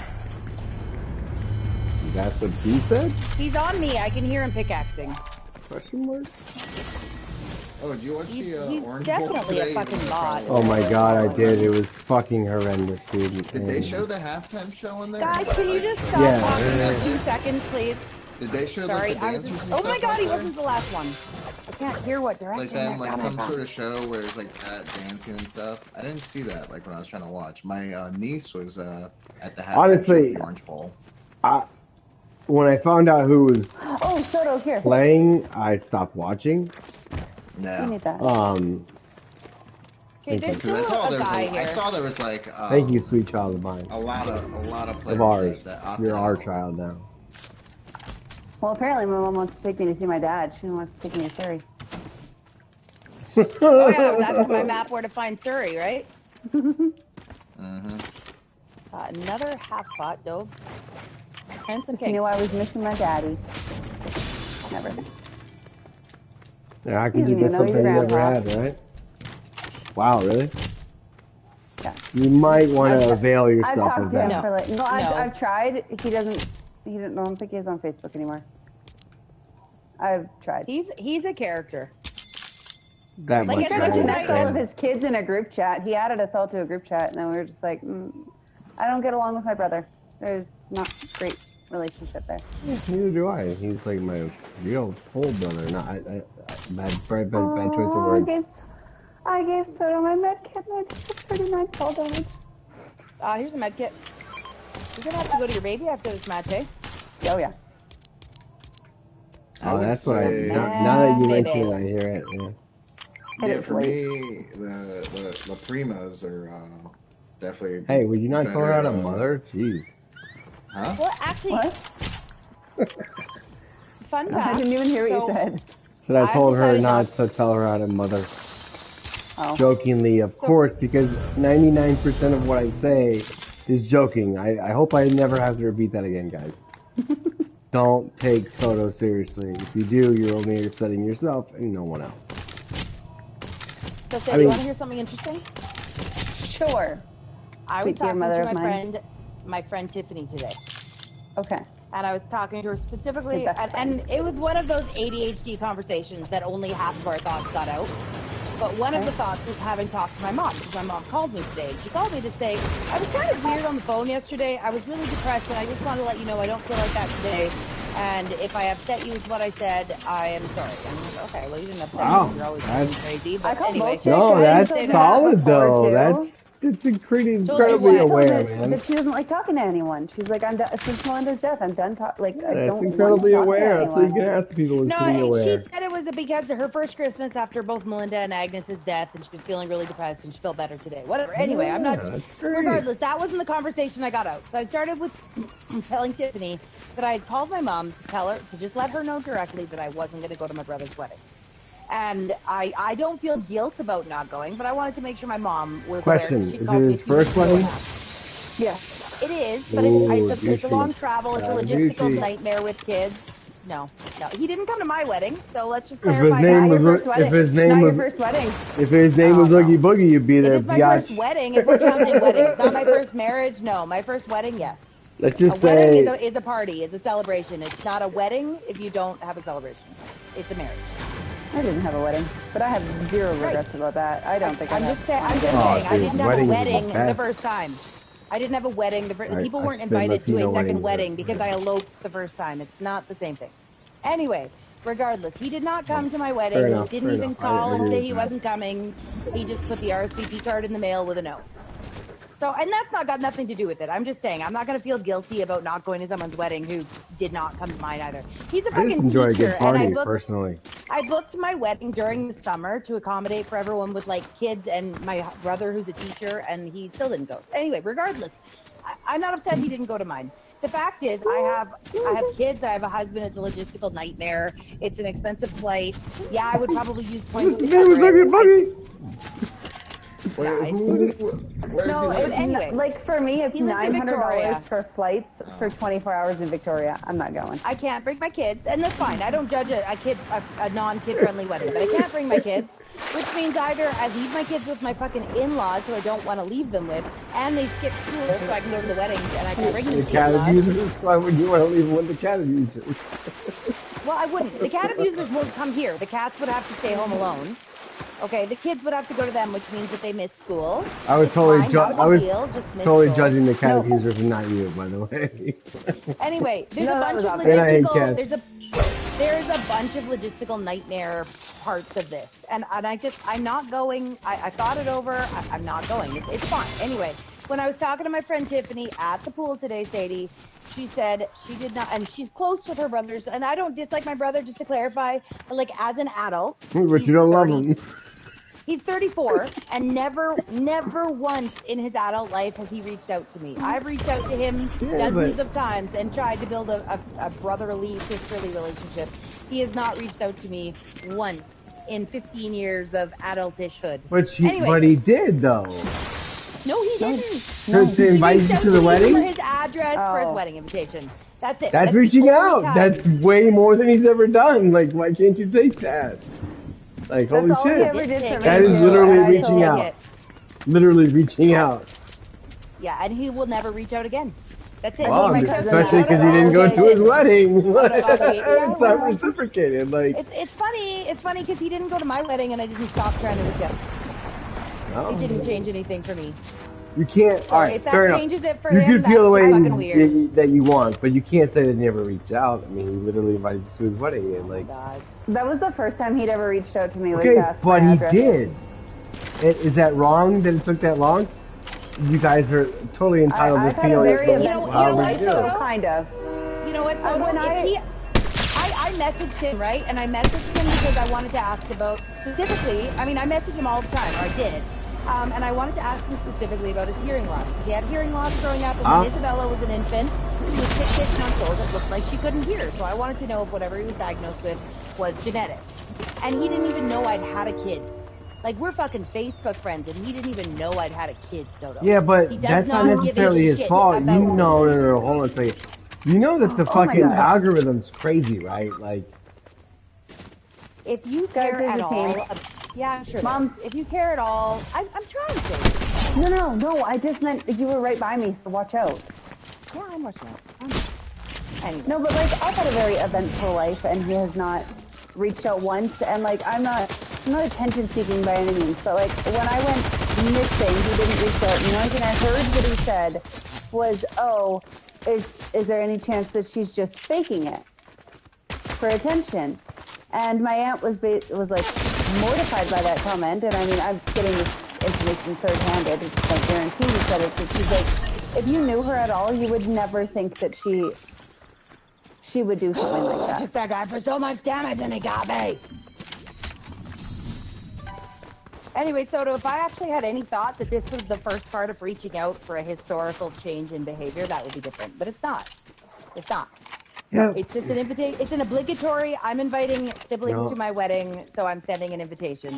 That's what he said? He's on me. I can hear him pickaxing. Question mark? Oh, did you watch He's the Orange definitely Bowl today? a fucking bot. Oh my god, I did. It was fucking horrendous, dude. Did they show the halftime show in there? Guys, can you just stop Yeah. talking for 2 seconds, please? Did they show Sorry, like the I was dancers just. and Oh stuff my god, up he there? wasn't the last one. I can't hear what direction. Like them, they're like coming some from. sort of show where it's like Pat dancing and stuff. I didn't see that like when I was trying to watch. My niece was at the halftime Honestly, show of the Orange Bowl. When I found out who was Oh, Soto, here. playing, I stopped watching. You Yeah. need that. Okay, Thank there's you. still Because I saw a there was guy I here. saw there was like Thank you, sweet child of mine. a lot of players Of ours. that opted You're our out. child now. Well, apparently my mom wants to take me to see my dad. She wants to take me to Surrey. Oh yeah, that's on my map where to find Surrey, right? Mm-hmm. Another half pot, though. And some Just knew cake. I was missing my daddy. Never. Yeah, how could You you don't miss even know something your you never grandpa. had, right? Wow, really? Yeah. You might want to avail I've yourself talked of to him that. for like no, No. I've tried. He doesn't. He didn't. I don't think he's on Facebook anymore. I've tried. He's a character. That Like, much. as He much I as I- connected all of understand. his kids in a group chat. He added us all to a group chat, and then we were just like, I don't get along with my brother. There's not a great relationship there. Neither do I. He's like my real full brother. No, bad choice of Oh, words. I gave Soto my med kit, and I just took 39 fall damage. Here's a med kit. You're gonna have to go to your baby after this match, eh? Oh yeah. Oh, would that's what I. say- Now that you Baby. mention it, I hear it. Yeah. It Yeah, is for late. me, the Primas are definitely. Hey, would you not call her out a better, mother? Jeez. Huh? Well, actually, What? fun I fact. didn't even hear what so- you said. So I I've told her decided not to tell her how to mother. Oh. Jokingly, of So- course, because 99% of what I say is joking. I hope I never have to repeat that again, guys. Don't take Soto seriously. If you do, you're only upsetting yourself and no one else. So, say, I you mean- want to hear something interesting? Sure. I was Speak to your talking mother to of mine. my friend Tiffany today, Okay. and I was talking to her specifically, Your best and it was one of those ADHD conversations that only half of our thoughts got out. But one of Okay. the thoughts was having talked to my mom, because my mom called me today. She called me to say, I was kind of weird on the phone yesterday. I was really depressed, and I just wanted to let you know I don't feel like that today. And if I upset you with what I said, I am sorry. I'm like, okay, well, you didn't upset Wow, me. You're always that's- crazy. I But call anyway, bullshit. No, I that's told her that solid before, though. too. That's incredibly Told you She what? told aware, me man. that she doesn't like talking to anyone. She's like, I'm done. Since Melinda's death, I'm done. I That's don't want to incredibly talk to aware. That's what you anyone. can ask people is No, to be and she aware. said it was because of her first Christmas after both Melinda and Agnes's death, and she was feeling really depressed, and she felt better today. Whatever. Anyway, I'm Yeah, not. that's great. Regardless, that wasn't the conversation I got out. So I started with telling Tiffany that I had called my mom to tell her to just let her know directly that I wasn't going to go to my brother's wedding. And I don't feel guilt about not going, but I wanted to make sure my mom was Question, aware. She is called it me his a few weeks first ago wedding? and asked. Yes. It is, but Ooh, it's a long douchey. travel. It's a Douchey. logistical nightmare with kids. No. He didn't come to my wedding, so let's just If his clarify name that. was Your first wedding. if his Not name your was first wedding. if his name was no. Oogie Boogie, you'd be It there. is my first wedding. If we're counting weddings, not my first marriage. No, my first wedding. Yes. Let's A just wedding say is a party, is a celebration. It's not a wedding if you don't have a celebration. It's a marriage. I didn't have a wedding, but I have zero regrets about that. I don't think I'm just saying. I Oh, didn't have a wedding is wedding the the best. first time. I didn't have a wedding. People weren't I said invited to Latino a second weddings wedding are because great. I eloped the first time. It's not the same thing. Anyway, regardless, he did not come to my wedding. Fair He enough, didn't fair even enough. I call and agree say with he that. wasn't coming. He just put the RSVP card in the mail with a note. So, and that's not got nothing to do with it. I'm just saying, I'm not going to feel guilty about not going to someone's wedding who did not come to mine either. He's a I just fucking enjoy a teacher, good and party personally. I booked my wedding during the summer to accommodate for everyone with like kids and my brother who's a teacher, and he still didn't go. Anyway, regardless, I'm not upset he didn't go to mine. The fact is, I have kids. I have a husband. It's a logistical nightmare. It's an expensive flight. Yeah, I would probably use points to His name was cover Oogie it. Boogie. Wait, where is No, he living? Anyway, like for me, it's he lives in $900 Victoria. for flights for 24 hours in Victoria. I'm not going. I can't bring my kids, and that's fine. I don't judge a non-kid friendly wedding, but I can't bring my kids, which means either I leave my kids with my fucking in-laws who I don't want to leave them with, and they skip school so I can go to the weddings and I can bring them The to cat in-laws. abusers. Why would you want to leave with the cat abusers? Well, I wouldn't. The cat abusers won't come here. The cats would have to stay home alone. Okay, the kids would have to go to them, which means that they miss school. I was It's totally, fine, not a I was big deal, just miss totally school. judging the cat No. abusers and not you, by the way. Anyway, there's No, a that bunch was of obvious. And I hate logistical. cats. There's a bunch of logistical nightmare parts of this, and I'm not going. I thought it over. I'm not going. It's fine. Anyway, when I was talking to my friend Tiffany at the pool today, Sadie, she said she did not, and she's close with her brothers, and I don't dislike my brother. Just to clarify, but like as an adult, But he's you don't love 30 him. He's 34, and never once in his adult life has he reached out to me. I've reached out to him dozens of times and tried to build a brotherly, sisterly relationship. He has not reached out to me once in 15 years of adultishhood. But Anyway, he did though. no, he didn't. To invite He you reached to out the me wedding? for his address for his Oh. wedding invitation. That's it. That's the reaching only out. time. That's way more than he's ever done. Like, why can't you take that? Like, That's holy all he shit. ever did for me. That is too, literally and I reaching told- out. Literally reaching out. Yeah, and he will never reach out again. That's it. Wow, He reached out to me especially out of because you didn't go to his obligation. wedding. Out of obligation. Yeah, It's well, not reciprocated. Like, It's funny. It's funny because he didn't go to my wedding, and I didn't stop trying to reach out. no. It didn't change anything for me. You can't. So all right, if that fair enough. changes it for you him, can feel the that's way fucking weird. that you want, but you can't say that he never reached out. I mean, he literally invited you to his wedding, and like, God. That was the first time he'd ever reached out to me. Was okay, to ask but my he address. did. Is that wrong that it took that long? You guys are totally entitled I've to had a feel very it. eventful How we life, do. so kind of. You know what? So when I messaged him, right? And I messaged him because I wanted to ask about specifically. I mean, I message him all the time, or I did. And I wanted to ask him specifically about his hearing loss. He had hearing loss growing up, and when Isabella was an infant, she was 6 months old. It looked like she couldn't hear. So I wanted to know if whatever he was diagnosed with was genetic. And he didn't even know I'd had a kid. Like, we're fucking Facebook friends, and he didn't even know I'd had a kid, Soto. Yeah, but He does that's not give a necessarily his shit fault. about You know, no, hold on a second. You know that the Oh my fucking God. algorithm's crazy, right? Like, If you Guys, care there's at a all, team. yeah, sure. Mom. If you care at all, I'm trying to. No. I just meant you were right by me, so watch out. Yeah, I'm watching out. Anyway. No, but like I've had a very eventful life, and he has not reached out once. And like I'm not attention seeking by any means, but like when I went missing, he didn't reach out. And the only thing I heard what he said was, "Oh, is there any chance that she's just faking it?" for attention. And my aunt was like mortified by that comment. And I mean, I'm getting this information third-handed. It's no guarantee you said it. But she's like, if you knew her at all, you would never think that she would do something like that. I took that guy for so much damage and he got me. Anyway, Soto, if I actually had any thought that this was the first part of reaching out for a historical change in behavior, that would be different. But it's not. It's not. Yeah. It's just an invitation. It's an obligatory. I'm inviting siblings to my wedding, so I'm sending an invitation.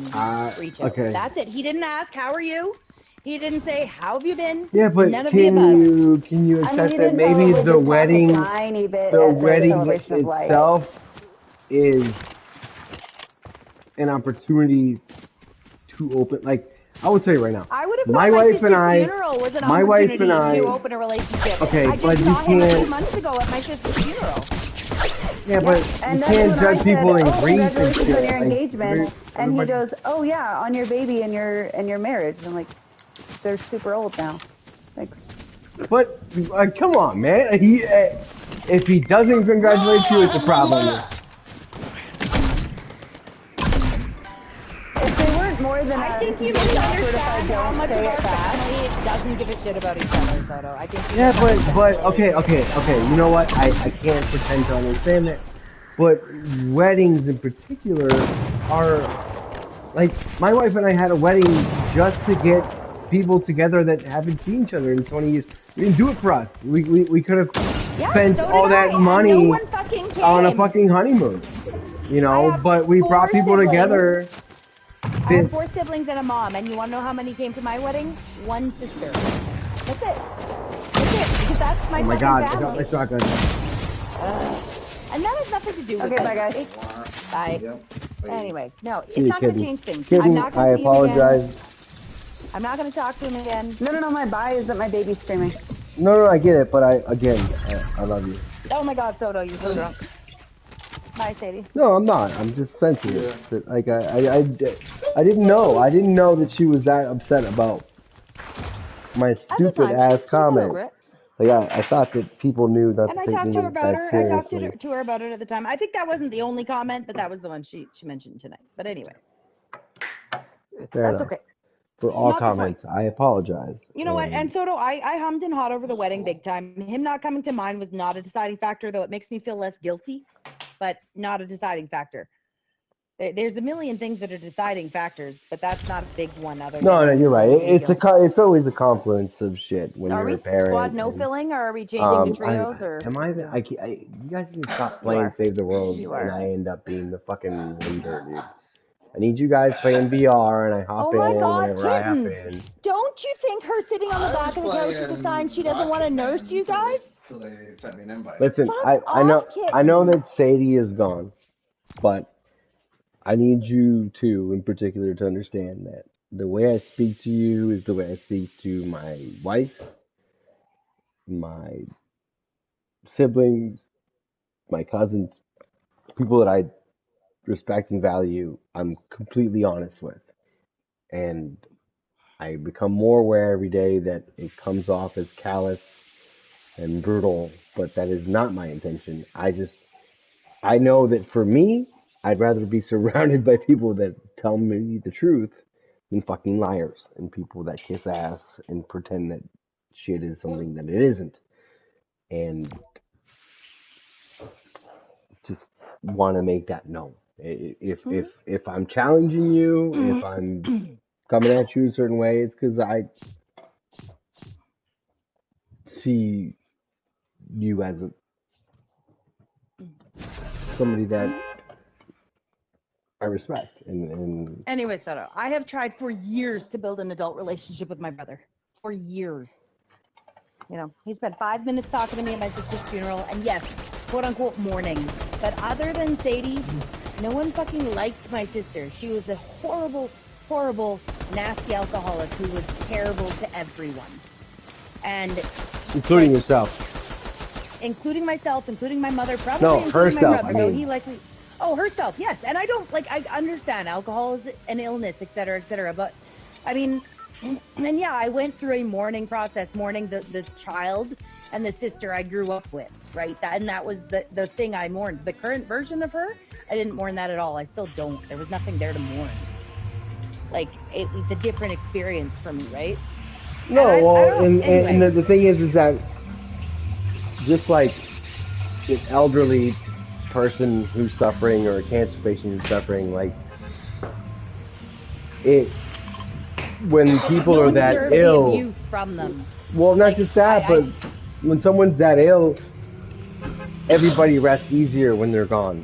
Reach out. Okay. That's it. He didn't ask, how are you? He didn't say, how have you been? Yeah, but none of can you accept that maybe the wedding itself is an opportunity to open, like, I will tell you right now. I would have thought my wife and I, funeral was an opportunity to open a relationship. Okay, I but just you saw him a few can't. months ago at my sister's funeral. Yeah, but and you can't judge people in grief and congratulations shit. on your Like, engagement. And he goes, oh yeah, on your baby and your marriage. And I'm like, they're super old now. Thanks. But come on, man. If he doesn't congratulate you, it's a problem. If they weren't more than I think you misunderstand how much of our family doesn't give a shit about each other, Soto. I think. Yeah, but okay. You know what? I can't pretend to understand that. But weddings in particular are like, my wife and I had a wedding just to get people together that haven't seen each other in 20 years. We didn't do it for us. We could have spent all that money on a fucking honeymoon, you know. But we brought people together. I have 4 siblings and a mom, and you want to know how many came to my wedding? 1 sister. That's it. That's it. Because that's my. Oh my god! family. I got my shotgun. And that has nothing to do with it. Okay, bye guys. Bye. Yep. Anyway, no, it's not going to change things. Kidding. I'm not going to see apologize. him again. I'm not going to talk to him again. No, my bye is that my baby's screaming. No, I get it, but I love you. Oh my god, Soto, you're so drunk. Bye, Sadie. No, I'm not. I'm just sensitive. That, like I didn't know. I didn't know that she was that upset about my stupid ass comment. Like I thought that people knew not and to I take talked me to her about that her. seriously. I talked to her about it at the time. I think that wasn't the only comment, but that was the one she mentioned tonight. But anyway, that's okay. For all comments, I apologize. You know what? And so do I. I hummed and hawed over the wedding big time. Him not coming to mind was not a deciding factor, though it makes me feel less guilty, but not a deciding factor. There's a million things that are deciding factors, but that's not a big one. No, you're right. It's always a confluence of shit when you're a parent. Are we squad no filling, or are we changing to trios? You guys need to stop playing Save the World, and I end up being the fucking leader, dude. I need you guys playing VR, and I hop in whenever I hop in. Don't you think her sitting on the back of the couch is a sign she doesn't want to nurse you guys? So they sent me an invite. Listen, I know that Sadie is gone, but I need you two in particular to understand that the way I speak to you is the way I speak to my wife, my siblings, my cousins, people that I respect and value. I'm completely honest with, and I become more aware every day that it comes off as callous and brutal, but that is not my intention. I know that for me, I'd rather be surrounded by people that tell me the truth than fucking liars and people that kiss ass and pretend that shit is something that it isn't. And just want to make that known. If I'm challenging you, if I'm coming at you a certain way, it's because I see you as somebody that I respect. And anyway, Soto, I have tried for years to build an adult relationship with my brother. For years. You know, he spent 5 minutes talking to me at my sister's funeral, and yes, quote unquote mourning. But other than Sadie, no one fucking liked my sister. She was a horrible, horrible, nasty alcoholic who was terrible to everyone. And including yourself. Including myself, including my mother, probably no, including herself. my brother. No, he likely. Oh, herself, yes. And I don't I understand alcohol is an illness, et cetera, but I mean, And yeah, I went through a mourning process, mourning the child and the sister I grew up with, right? That was the thing I mourned. The current version of her, I didn't mourn that at all. I still don't. There was nothing there to mourn. Like, it was a different experience for me, right? No, and well, I don't know. and Anyway. the thing is that just like an elderly person who's suffering or a cancer patient who's suffering, like it when people No are one that deserved the ill. abuse from them. Well, not Like, just that, but when someone's that ill, everybody rests easier when they're gone.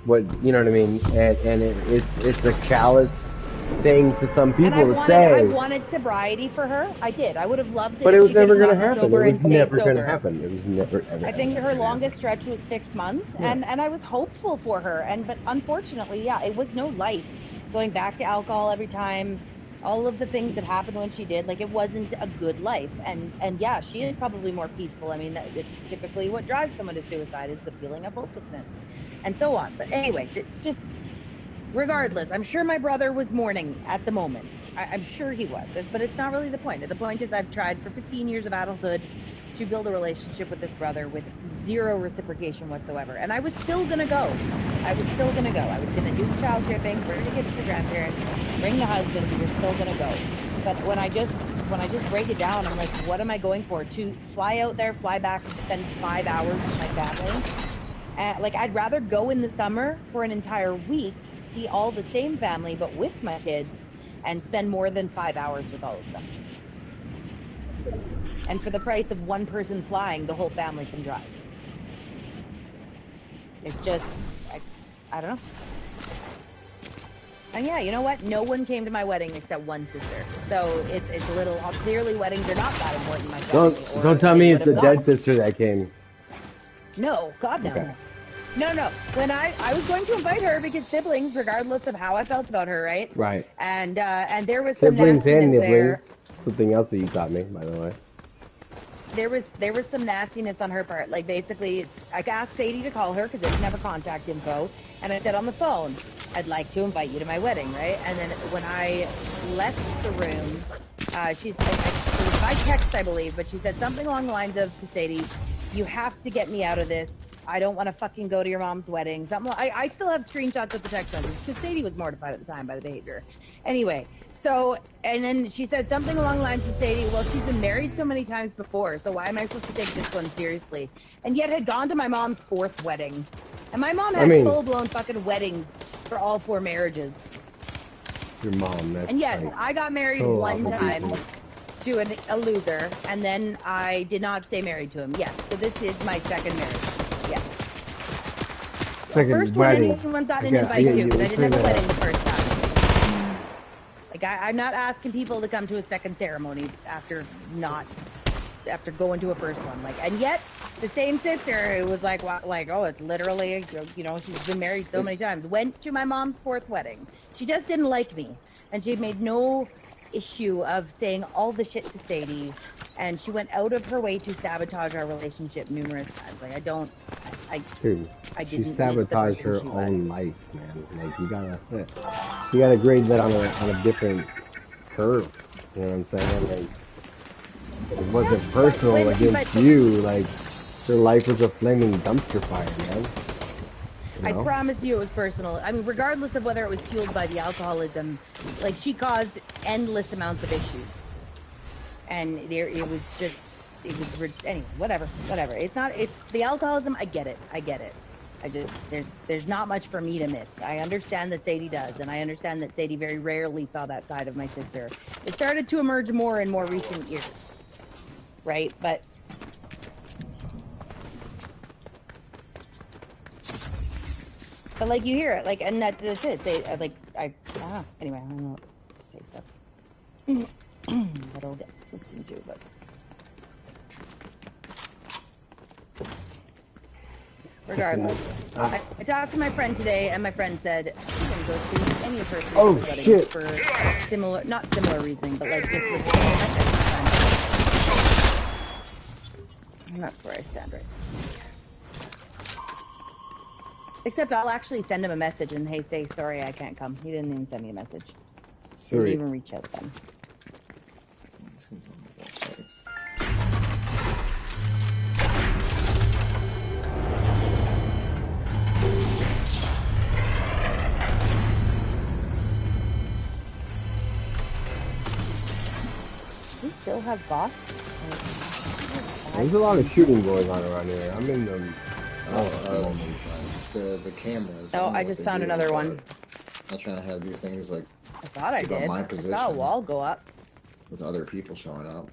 What you know what I mean? And it's a callous thing to some And people to I say. wanted sobriety for her. I did. I would have loved it But it if was she could never have going to gotten happen. It sober was and stayed never going to sober. happen. It was never ever. I think ever, her ever longest happen. stretch was 6 months, Yeah. and I was hopeful for her. But unfortunately, yeah, it was no life. Going back to alcohol every time, all of the things that happened when she did, like, it wasn't a good life. And yeah, she is probably more peaceful. I mean, it's typically what drives someone to suicide is the feeling of hopelessness, and so on. But anyway, it's just, regardless, I'm sure my brother was mourning at the moment. I'm sure he was, but it's not really the point. The point is I've tried for 15 years of adulthood to build a relationship with this brother with zero reciprocation whatsoever. And I was still going to go. I was still going to go. I was going to do the child care thing, bring the kids to the grandparents, bring the husband. We were still going to go. But when I just break it down, I'm like, what am I going for? To fly out there, fly back, and spend 5 hours with my family? Like, I'd rather go in the summer for an entire week, see all the same family, but with my kids, and spend more than 5 hours with all of them. And for the price of one person flying, the whole family can drive. It's just, I don't know. And yeah, you know what? No one came to my wedding except one sister. So it's a little, clearly weddings are not that important in my family. Don't tell me it's the dead sister that came. No, God no. Okay. No. When I was going to invite her because siblings, regardless of how I felt about her, right? Right. And there was Siblings some and nastiness there. nibblings. Something else that you taught me, by the way. There was some nastiness on her part. Like, basically, I asked Sadie to call her because I didn't have her contact info, and I said on the phone, I'd like to invite you to my wedding, right? And then when I left the room, it was by text, I believe, but she said something along the lines of to Sadie, "You have to get me out of this. I don't want to fucking go to your mom's wedding." I still have screenshots of the text message because Sadie was mortified at the time by the behavior. Anyway. So, and then she said something along the lines of Sadie, well, she's been married so many times before, so why am I supposed to take this one seriously? And yet had gone to my mom's 4th wedding. And my mom had full-blown fucking weddings for all 4 marriages. Your mom, that's And yes, like, I got married so one time people. to a loser, and then I did not stay married to him. Yes, so this is my 2nd marriage. Yes. First one anyone got an invite to, because I didn't have a wedding the first time. Like, I'm not asking people to come to a second ceremony after going to a first one. Like, and yet the same sister who was like, oh, it's literally, you know, she's been married so many times, went to my mom's 4th wedding. She just didn't like me, and she made no issue of saying all the shit to Sadie, and she went out of her way to sabotage our relationship numerous times. Like, Dude, I she didn't sabotaged her own life, man. Like, you gotta grade that on a different curve. You know what I'm saying? Like, it wasn't personal against you. Like, her life was a flaming dumpster fire, man. I promise you it was personal. I mean, regardless of whether it was fueled by the alcoholism, like, she caused endless amounts of issues. And anyway, whatever. It's the alcoholism. I get it. There's not much for me to miss. I understand that Sadie does, and I understand that Sadie very rarely saw that side of my sister. It started to emerge more in more recent years. Right? But like, you hear it, like, and that's it. Anyway, I don't know what to say stuff that I'll get listened to, but regardless, I talked to my friend today, and my friend said she didn't go to any of her weddings for not similar reasoning, but like just with and that's where I stand right now. Except I'll actually send him a message and, hey, say sorry I can't come. He didn't even send me a message. Didn't even reach out then. have bots? There's a lot of shooting going on around here. I'm in the... The cameras. Oh, I just found another one. I'm not trying to have these things like I thought I did. my I position saw a wall go up. with other people showing up.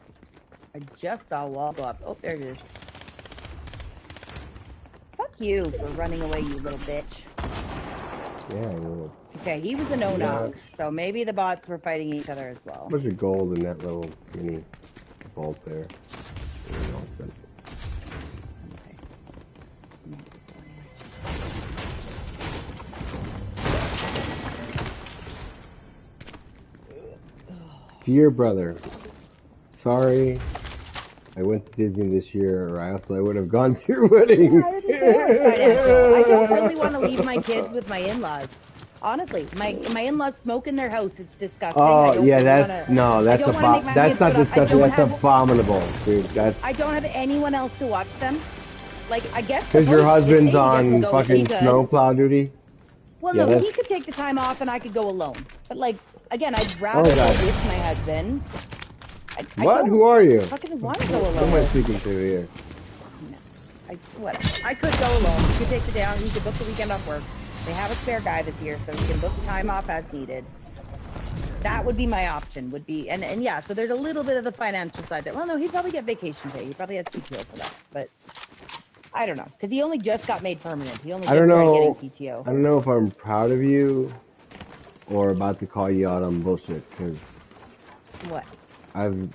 I just saw a wall go up. Oh, there it is. Fuck you for running away, you little bitch. Yeah, little... Okay, he was a no-knock, so maybe the bots were fighting each other as well. Bunch of gold in that little mini vault there. Nonsense. Dear brother, sorry I went to Disney this year, or else I would have gone to your wedding. I don't really want to leave my kids with my in-laws. Honestly, my in-laws smoke in their house. It's disgusting. Oh yeah, that's not disgusting. That's abominable, dude. I don't have anyone else to watch them. Like, I guess because your husband's on fucking snowplow duty. Well, yeah, no, he could take the time off and I could go alone. But like, again, I'd rather go with my husband. What? Who are you? I fucking want to go alone. Who am I speaking to here? No. I could go alone. He could take the day off. He could book the weekend off work. They have a spare guy this year, so he can book the time off as needed. That would be my option, and yeah, so there's a little bit of the financial side there. Well, no, he'd probably get vacation pay. He probably has PTO for that, but I don't know, because he only just got made permanent. He only just started getting PTO. I don't know if I'm proud of you or about to call you out on bullshit, because... What? I've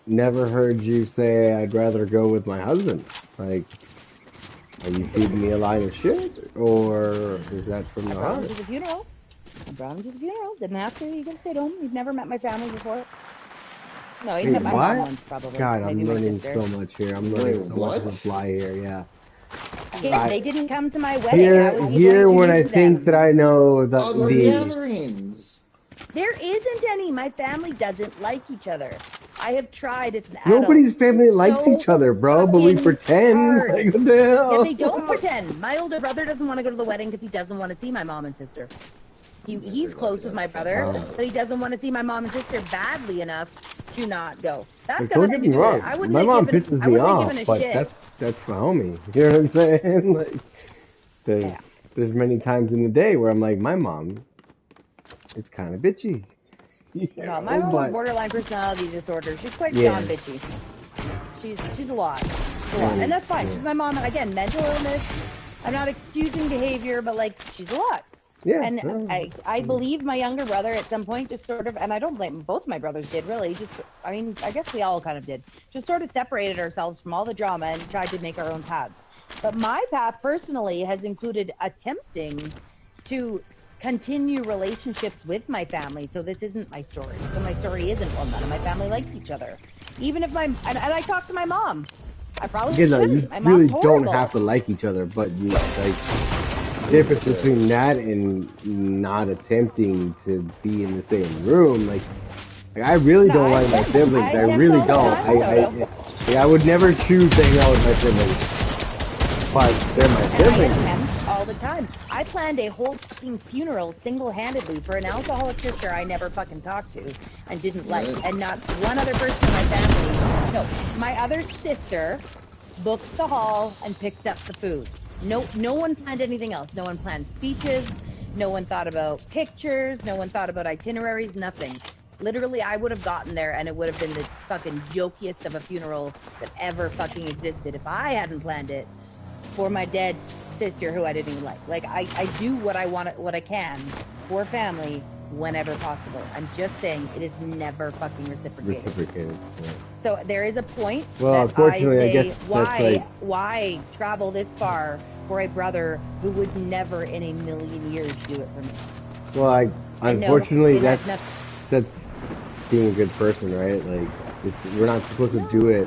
never heard you say I'd rather go with my husband. Like, are you feeding me a line of shit, or is that from the heart? I brought him to the funeral. Didn't have to. He could have stayed home. He'd never met my family before. No, he met my mom once, probably. God, I'm learning so much here. I'm learning so much on the fly here, yeah. Yeah, they didn't come to my wedding. Here when I think that I know the gatherings. There isn't any. My family doesn't like each other. I have tried as an adult. Nobody's family likes each other, bro, but we pretend. Like, what the hell? Yeah, they don't pretend. My older brother doesn't want to go to the wedding because he doesn't want to see my mom and sister. He's close with my brother, but he doesn't want to see my mom and sister badly enough to not go. That's got nothing to do with it. My mom pisses me off, but that's my homie. You know what I'm saying? Like, there's many times in the day where I'm like, my mom, it's kind of bitchy. No, my mom has borderline personality disorder. She's quite beyond bitchy. She's a lot. And that's fine. She's my mom. And again, mental illness. I'm not excusing behavior, but like, she's a lot. Yeah. And I believe my younger brother at some point just sort of, and I don't blame both my brothers did really, I mean, I guess we all kind of did, just sort of separated ourselves from all the drama and tried to make our own paths. But my path personally has included attempting to continue relationships with my family. So this isn't my story. So my story isn't one that my family likes each other. Even if and I talk to my mom. I probably shouldn't. My really mom's horrible. don't have to like each other, but you like difference between that and not attempting to be in the same room. Like I really don't like my siblings. I really don't. I would never choose to hang out with my siblings, but they're my siblings. I attempt all the time. I planned a whole fucking funeral single-handedly for an alcoholic sister I never fucking talked to and didn't like, and not one other person in my family. No, my other sister booked the hall and picked up the food. No one planned anything else. No one planned speeches. No one thought about pictures. No one thought about itineraries. Nothing. Literally, I would have gotten there and it would have been the fucking jokiest of a funeral that ever fucking existed if I hadn't planned it for my dead sister who I didn't even like. Like, I do what I want, what I can for family whenever possible. I'm just saying it is never fucking reciprocated. Yeah. So there is a point that unfortunately, I say, I guess why travel this far for a brother who would never in a million years do it for me? Well, unfortunately, that's being a good person, right? Like, we're not supposed to do it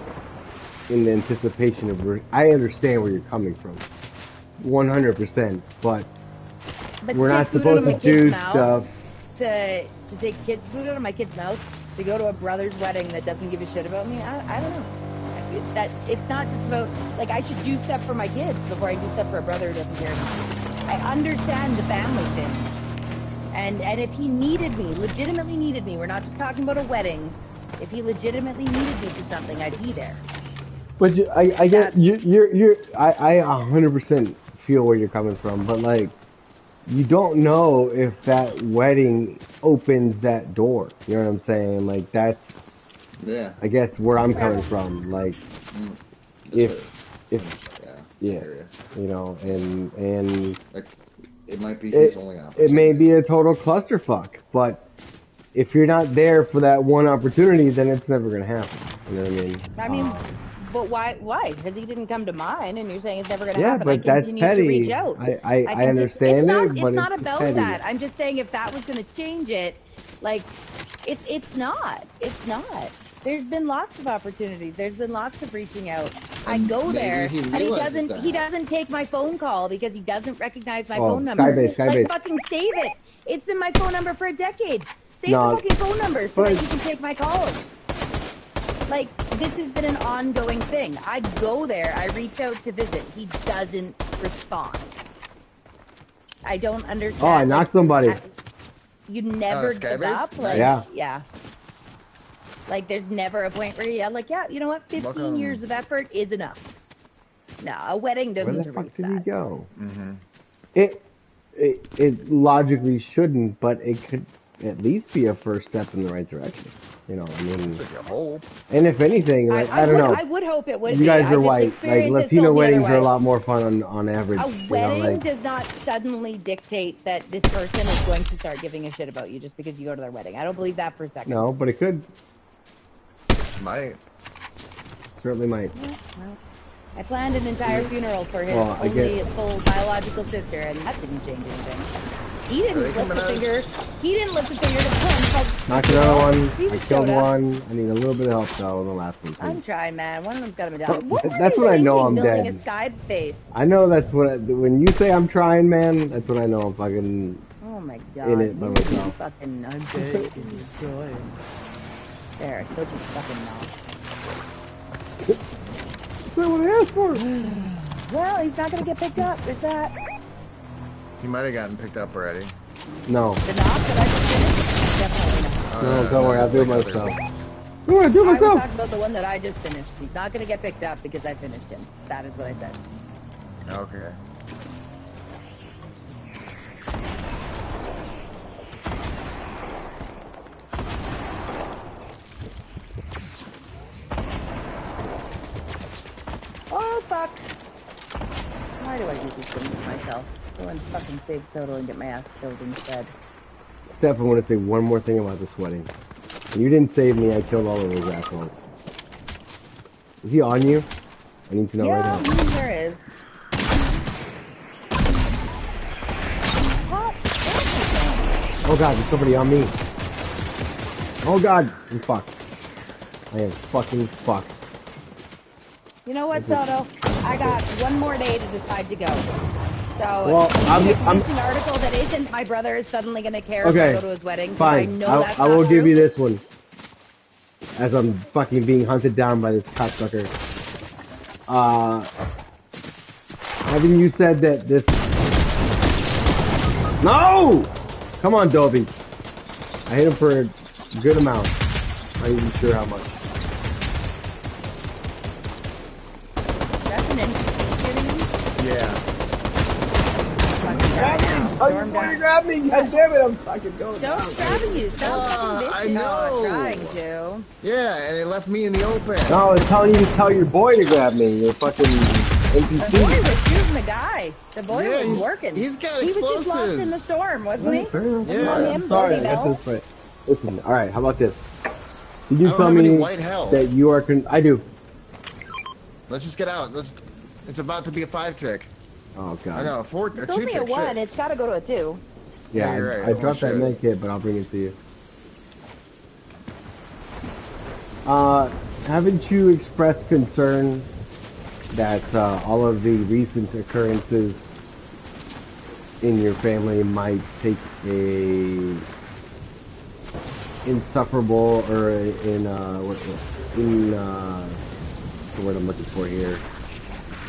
in the anticipation of. I understand where you're coming from, 100%, but we're not supposed to do stuff. To take kids' food out of my kid's mouth, to go to a brother's wedding that doesn't give a shit about me, I don't know. It's not just about, like, I should do stuff for my kids before I do stuff for a brother who doesn't care about me. I understand the family thing. And if he needed me, legitimately needed me, we're not just talking about a wedding, If he legitimately needed me for something, I'd be there. But I get I 100% feel where you're coming from, but like, you don't know if that wedding opens that door. You know what I'm saying? Like that's, Yeah. I guess where I'm coming from. Like, if yeah, you know, and like, it might be his only opportunity. it may be a total clusterfuck, but if you're not there for that one opportunity, then it's never gonna happen. You know what I mean? I mean, but why? Why? Because he didn't come to mine, and you're saying it's never going to Yeah, happen. but I that's continue petty. to reach out. I understand it, but it's not about petty. that. I'm just saying if that was going to change it, like, it's not. It's not. There's been lots of opportunities. There's been lots of reaching out. I go there, and he doesn't take my phone call because he doesn't recognize my phone number. Skybase. Fucking save it. It's been my phone number for a decade. Save the fucking phone number so that you can take my calls. Like, this has been an ongoing thing. I go there, I reach out to visit. He doesn't respond. I don't understand. Oh, I knocked somebody. You never give up. Like, yeah. Like, there's never a point where you're like, yeah, you know what? 15 years of effort is enough. No, a wedding doesn't erase that. Where the fuck did he go? It logically shouldn't, but it could at least be a first step in the right direction. You know, I mean, and if anything, like, I don't know. I would hope it would. You guys are white. Like, Latino weddings are a lot more fun on average. A wedding does not suddenly dictate that this person is going to start giving a shit about you just because you go to their wedding. I don't believe that for a second. No, but it could. Might. Certainly might. Yeah, well, I planned an entire funeral for his only full biological sister, and that didn't change anything. He didn't lift the finger. He didn't lift the finger to come. Knocked another one. I killed one. I need a little bit of help though in the last one. I'm trying, man. One of them's got me down. That's when I know I'm dead. A sky face. I know that's what. When you say I'm trying, man, that's when I know I'm fucking. Oh my god. In it by myself. Fucking ugly. There, I told you fucking not. That's not what I asked for. Well, he's not gonna get picked up. There's that. He might have gotten picked up already. No. The knock that I just finished? Definitely not. No, don't worry, I'll do it myself. I was talking about the one that I just finished. He's not gonna get picked up because I finished him. That is what I said. Okay. Oh fuck! Why do I do these things to myself? Go and fucking save Soto and get my ass killed instead. Steph, I want to say one more thing about this wedding. When you didn't save me, I killed all of those assholes. Is he on you? I need to know right now. Yeah, there is. Oh god, there's somebody on me. Oh god, I'm fucked. I am fucking fucked. You know what, Soto? I got one more day to decide to go. So, well, I'm an article that isn't my brother is suddenly going to care if I go to his wedding. Fine, I will give you this one. As I'm fucking being hunted down by this cocksucker. Haven't you said that this... No! Come on, Dobie. I hit him for a good amount. Not even sure how much. Yeah. Before you grab me, god damn it, I'm fucking going down. Don't grab you, I know. Trying to. Yeah, and they left me in the open. No, I was telling you to tell your boy to grab me. You're fucking NPC. The boy was shooting the guy. The boy was working. He's got explosives. He was just lost in the storm, wasn't he? Yeah. I'm sorry. Listen, alright, how about this? Did you tell me that you are I do. Let's just get out. It's about to be a 5-tick. Oh god. I know, a 2-tick. It's only a 1. It's got to go to a 2. Yeah, you're right. I dropped that med kit, but I'll bring it to you. Haven't you expressed concern that all of the recent occurrences in your family might take a insufferable or what's the word I'm looking for here?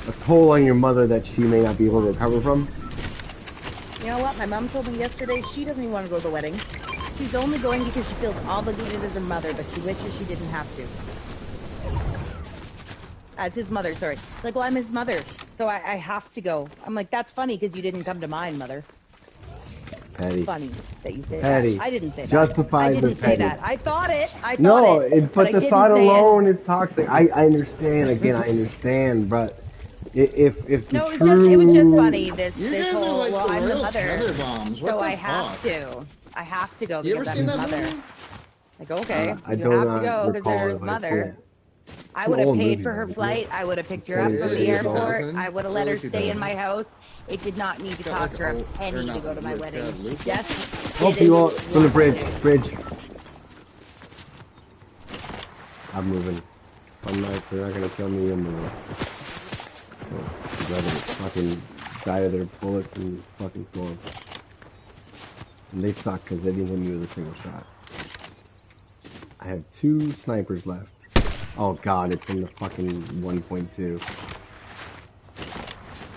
A toll on your mother that she may not be able to recover from? You know what? My mom told me yesterday she doesn't even want to go to the wedding. She's only going because she feels obligated as her mother, but she wishes she didn't have to. As his mother, sorry. Like, well, I'm his mother, so I have to go. I'm like, that's funny because you didn't come to mine, mother. Petty. Funny that you say Petty. that. I didn't say that. Justified, I didn't but say petty. that. I thought it. No, but but the I thought didn't say alone it. is toxic. I understand. Again, I understand, but if the No, it true... was just funny. This You this guys are whole like well, the I'm the royal mother, tether bombs. What so the I fuck? have to. I have to go You ever because seen I'm that his mother. movie? Like, okay, I you do have to not go because recall they're it, his but mother. I an would have old paid movie, for her though, isn't flight. it? I would have picked her up It from is the 2000s, airport. I would have let her early stay in my 2000s. house. It did not need to Got cost like her a or penny not, to go to my it's wedding. got She Lucas. just Oh, people didn't from the want bridge. to. I'm moving. I'm not. They're not gonna kill me. I'm moving. I'd rather fucking die of their bullets and fucking storm. And they suck because they didn't hit me with a single shot. I have 2 snipers left. Oh god, it's in the fucking 1.2.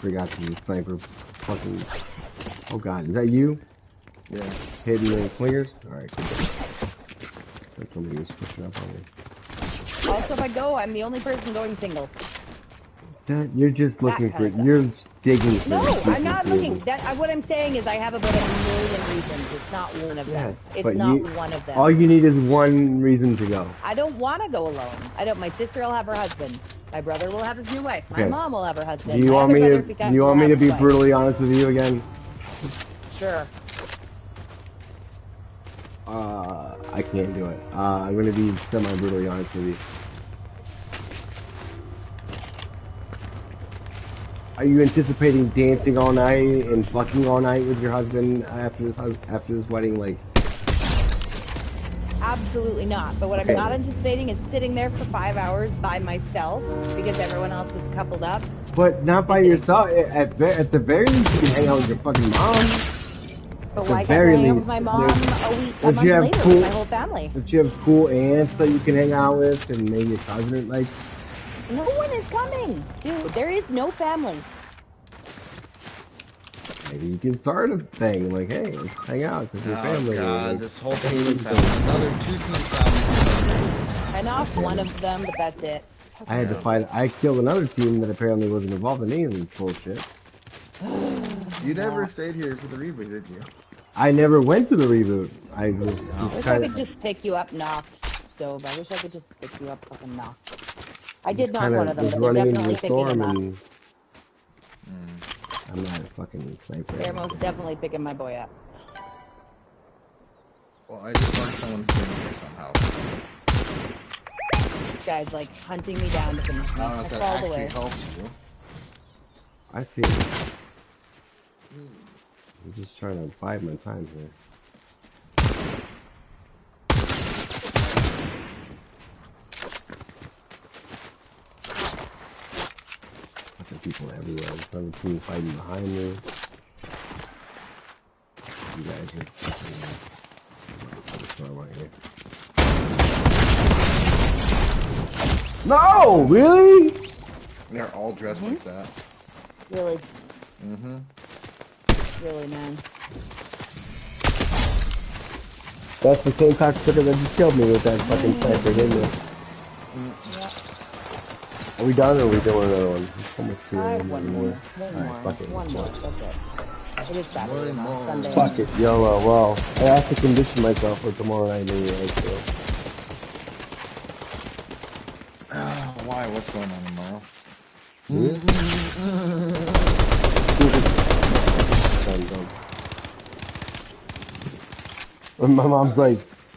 Forgot to use sniper. Fucking. Oh god, is that you? Yeah. Hitting the clingers? Alright, good. That's somebody who's pushing up on me. Also, if I go, I'm the only person going single. You're just looking That for. kind of stuff. You're digging for. No, I'm excuses, not dude. looking. What I'm saying is I have about a million reasons. It's not one of them. Yes, It's but not you, one of them. all you need is one reason to go. I don't want to go alone. I don't. My sister will have her husband. My brother will have his new wife. My Okay. mom will have her husband. Do you My want other me brother, to? because Do you want will me to have be his wife. brutally honest with you again? Sure. I can't do it. I'm gonna be semi-brutally honest with you. Are you anticipating dancing all night and fucking all night with your husband after this wedding? Like, Absolutely not. But what Okay. I'm not anticipating is sitting there for 5 hours by myself because everyone else is coupled up. but not by Visiting. yourself. At the very least, you can hang out with your fucking mom. But the why can't I very hang out least, with my mom a don't month you have later cool- with my whole family? But you have cool aunts that you can hang out with, and maybe a cousin. Like, No one is coming. Dude, there is no family. maybe you can start a thing. Like, hey, let's hang out with your Oh family. god, Like, this whole team found another 2 teams found. I knocked one of them, but that's it. I had to fight. I killed another team that apparently wasn't involved in any of this bullshit. You never stayed here for the reboot, did you? I never went to the reboot. I was I wish I kind could of just pick you up knocked, Stove. I wish I could just pick you up fucking knocked. I did knock kind one of them, was but they're running into definitely the picking him storm, up. and I'm not a fucking sniper. They're most definitely picking my boy up. Well, I just marked someone's team here somehow. This guy's like hunting me down to finish me. I don't know I if that crawled actually away. helps you. I see it. I'm just trying to bide my time here. Fucking people everywhere. There's another team fighting behind me. You guys are fucking... No! Really? They're all dressed like that. Really, Mm-hmm. really, man. That's the same cocksucker that just killed me with that fucking sniper, didn't it? Are we done or are we doing another one? It's almost two. One more. Alright, fuck it. One more. That's it. It is Saturday, One not more. Sunday. Fuck it, YOLO, well, I have to condition myself for tomorrow night anyway, so. Why? What's going on tomorrow?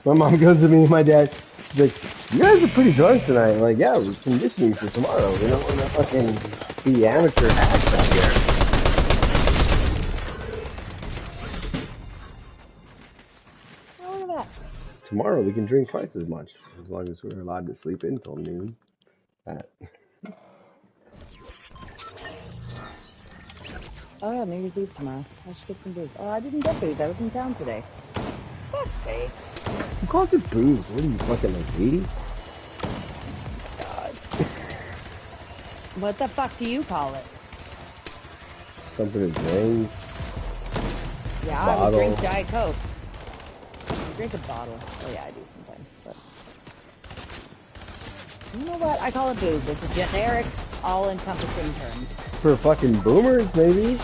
My mom goes to me and my dad, she's like, you guys are pretty drunk tonight. I'm like, yeah, we're conditioning for tomorrow. We don't want to fucking be amateur hacks out here. Oh, look at that. Tomorrow we can drink twice as much, as long as we're allowed to sleep in till noon. Oh yeah, New Year's Eve tomorrow. I should get some booze. Oh, I didn't get booze. I was in town today. Fuck's sake. Who calls it booze? What are you, fucking like 80? God. What the fuck do you call it? Something to drink. Yeah, I Bottle. would drink Diet Coke. drink a bottle. Oh yeah, I do sometimes. But you know what? I call it booze. It's a generic, all-encompassing term. For fucking boomers, maybe?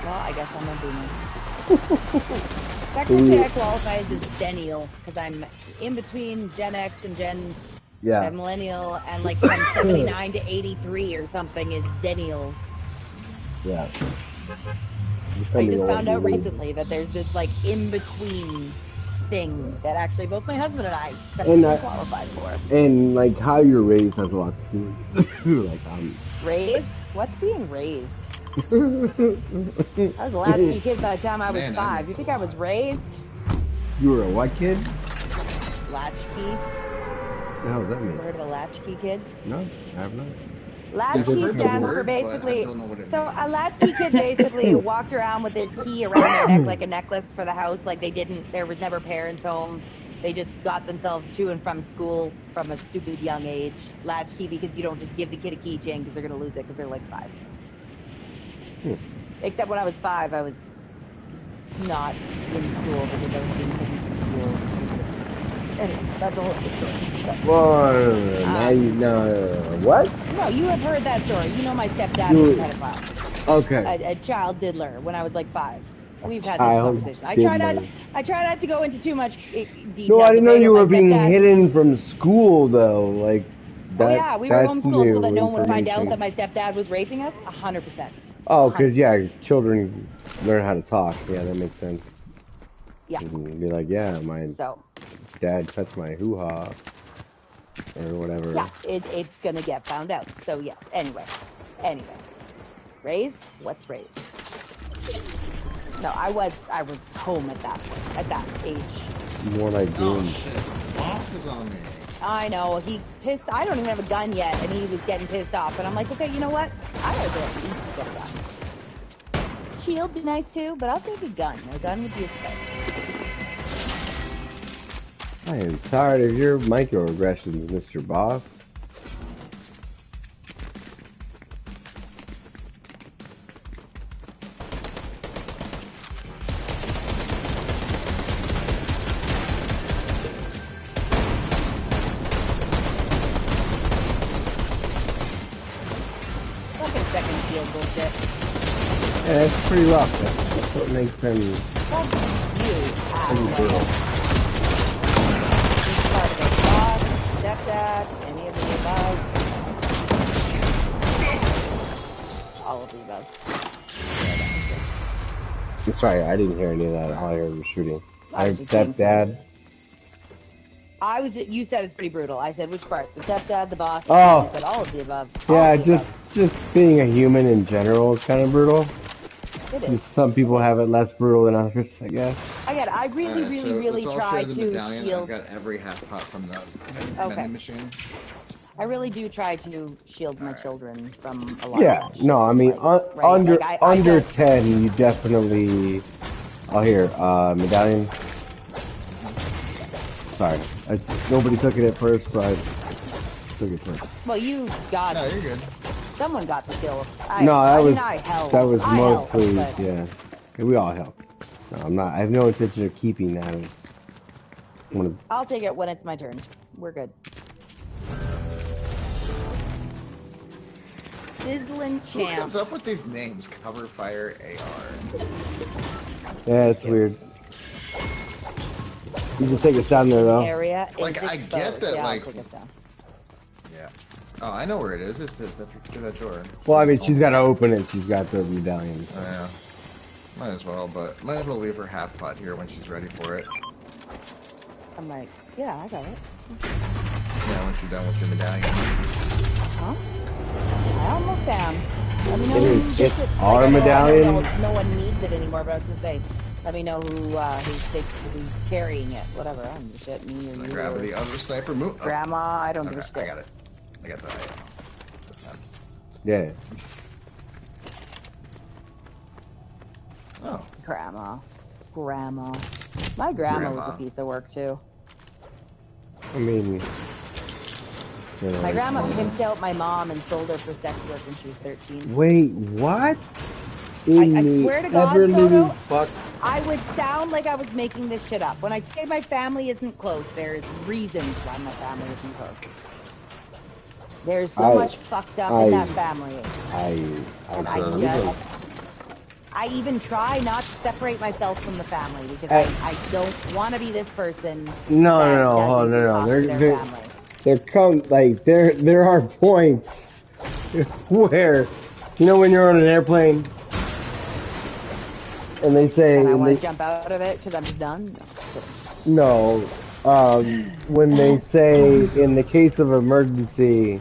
Well, I guess I'm a boomer. Technically, I qualify as a Zennial because I'm in between Gen X and Gen Millennial, and like from 79 to 83 or something is Zennials. Yeah. I just found out recently that there's this like in-between thing that actually both my husband and I qualified for. And like how you're raised has a lot to do. Like raised? What's being raised? I was a latchkey kid by the time I was 5. You think I was raised? You were a what kid? Latchkey. What does that mean? Heard of a latchkey kid? No, I have not. Latchkey stands for basically. So a latchkey kid basically walked around with their key around their neck like a necklace for the house. Like they didn't. There was never parents home. They just got themselves to and from school from a stupid young age. Latchkey because you don't just give the kid a keychain because they're gonna lose it because they're like 5. Except when I was 5, I was not in school because I was being hidden from school. Anyway, that's a whole other story. Well, now you know what? No, you have heard that story. You know my stepdad was a pedophile. Okay. A child diddler when I was like 5. We've had this conversation. I try not to go into too much detail. No, I didn't know you were being hidden from school though. Like that. Oh yeah, we were homeschooled so that no one would find out that my stepdad was raping us. 100%. Oh, because children learn how to talk. Yeah, that makes sense. Yeah. And be like, yeah, my dad touched my hoo-ha or whatever. Yeah, it's gonna get found out. So yeah. Anyway, raised? What's raised? No, I was home at that point, at that age. More like oh shit, boss is on me. I know, he pissed. I don't even have a gun yet, and he was getting pissed off. And I'm like, okay, you know what? I gotta go at least get a gun. Shield be nice too, but I'll take a gun. A gun would be a start. I am tired of your microaggressions, Mr. Boss. Yeah, it's pretty rough. That's what makes them pretty brutal. Stepdad, any of the above. All of the above. I'm sorry, I didn't hear any of that. All I heard was shooting. I heard stepdad. You said it's pretty brutal. I said which part? The stepdad, the boss. Oh. I said all of the above. Yeah, just being a human in general is kind of brutal. It is. Some people have it less brutal than others, I guess. I really try to shield. I've got every half pot from the vending machine. I really do try to shield my children from a lot of shit. No, I mean, under 10, you definitely... Oh, here, medallion. Sorry. Nobody took it at first, so I took it first. Well, you got it. No, you're good. Someone got the kill. That was mostly, yeah. We all helped. No, I have no intention of keeping that. I'll take it when it's my turn. We're good. Sizzling champ. Who comes up with these names? Cover fire AR. Yeah, it's weird. You can take us down there though. Area like I get that, like. Yeah. Oh, I know where it is. It's through that door. Well, I mean, she's got to open it. She's got the medallion. Oh, yeah. Might as well, but might as well leave her half pot here when she's ready for it. I'm like, yeah, I got it. Yeah, when she's done with your medallion. Huh? I almost am. Let me know it's our medallion. No one needs it anymore, but I was gonna say, let me know who's carrying it. Whatever. I don't give a shit. Me or you. Grab the other sniper. Move. Grandma, I don't give a shit. I got it. I got the this time. Yeah. Oh. Grandma. My grandma was a piece of work too. I mean, my grandma pimped out my mom and sold her for sex work when she was 13. Wait, what? I swear to God, Soto, I would sound like I was making this shit up. When I say my family isn't close, there's reasons why my family isn't close. There's so much fucked up in that family. I even try not to separate myself from the family because I don't want to be this person. No. There are points where, you know, when you're on an airplane and they say, and I want to jump out of it because I'm just done. No, when they say in the case of emergency,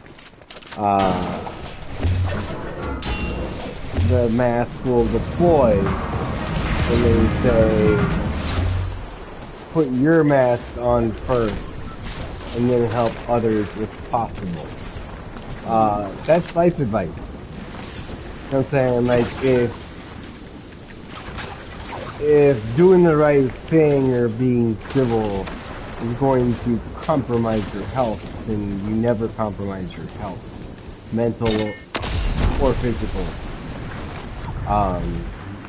the mask will deploy, and they say put your mask on first and then help others if possible. That's life advice. You know what I'm saying? Like, if doing the right thing or being civil is going to compromise your health, then you never compromise your health, mental or physical.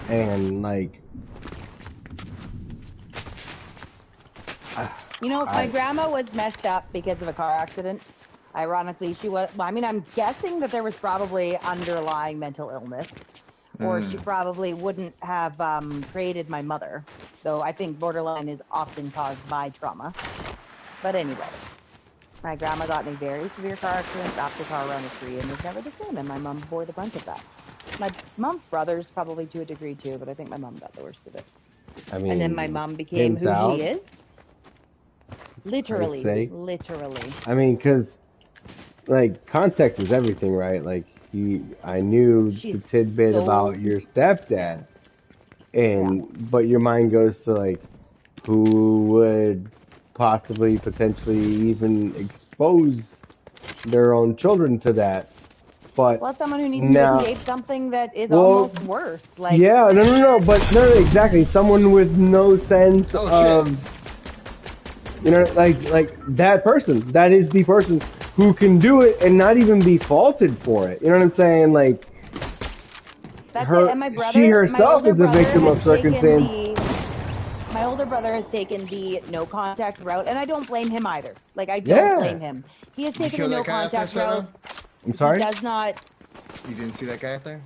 And like, you know, my grandma was messed up because of a car accident. Ironically, she was, well, I mean, I'm guessing that there was probably underlying mental illness, or she probably wouldn't have created my mother, though I think borderline is often caused by trauma. But anyway, my grandma got in a very severe car accident, dropped the car around a tree, and was never the same, and my mom bore the brunt of that. My mom's brothers probably to a degree too, but I think my mom got the worst of it. I mean, and then my mom became who she is. Literally. I mean, because, like, context is everything, right? Like, I knew the tidbit about your stepdad, but your mind goes to, like, who would possibly, potentially even expose their own children to that. But well, someone who needs to escape something that is almost worse. Like, yeah, no, exactly. Someone with no sense of, you know, like that person. That is the person who can do it and not even be faulted for it. You know what I'm saying? Like, that's it. And my brother, she herself is a victim of circumstance. My older brother has taken the no contact route, and I don't blame him either. Like, I don't blame him. He has taken the no contact route. I'm sorry? He does not. You didn't see that guy up there?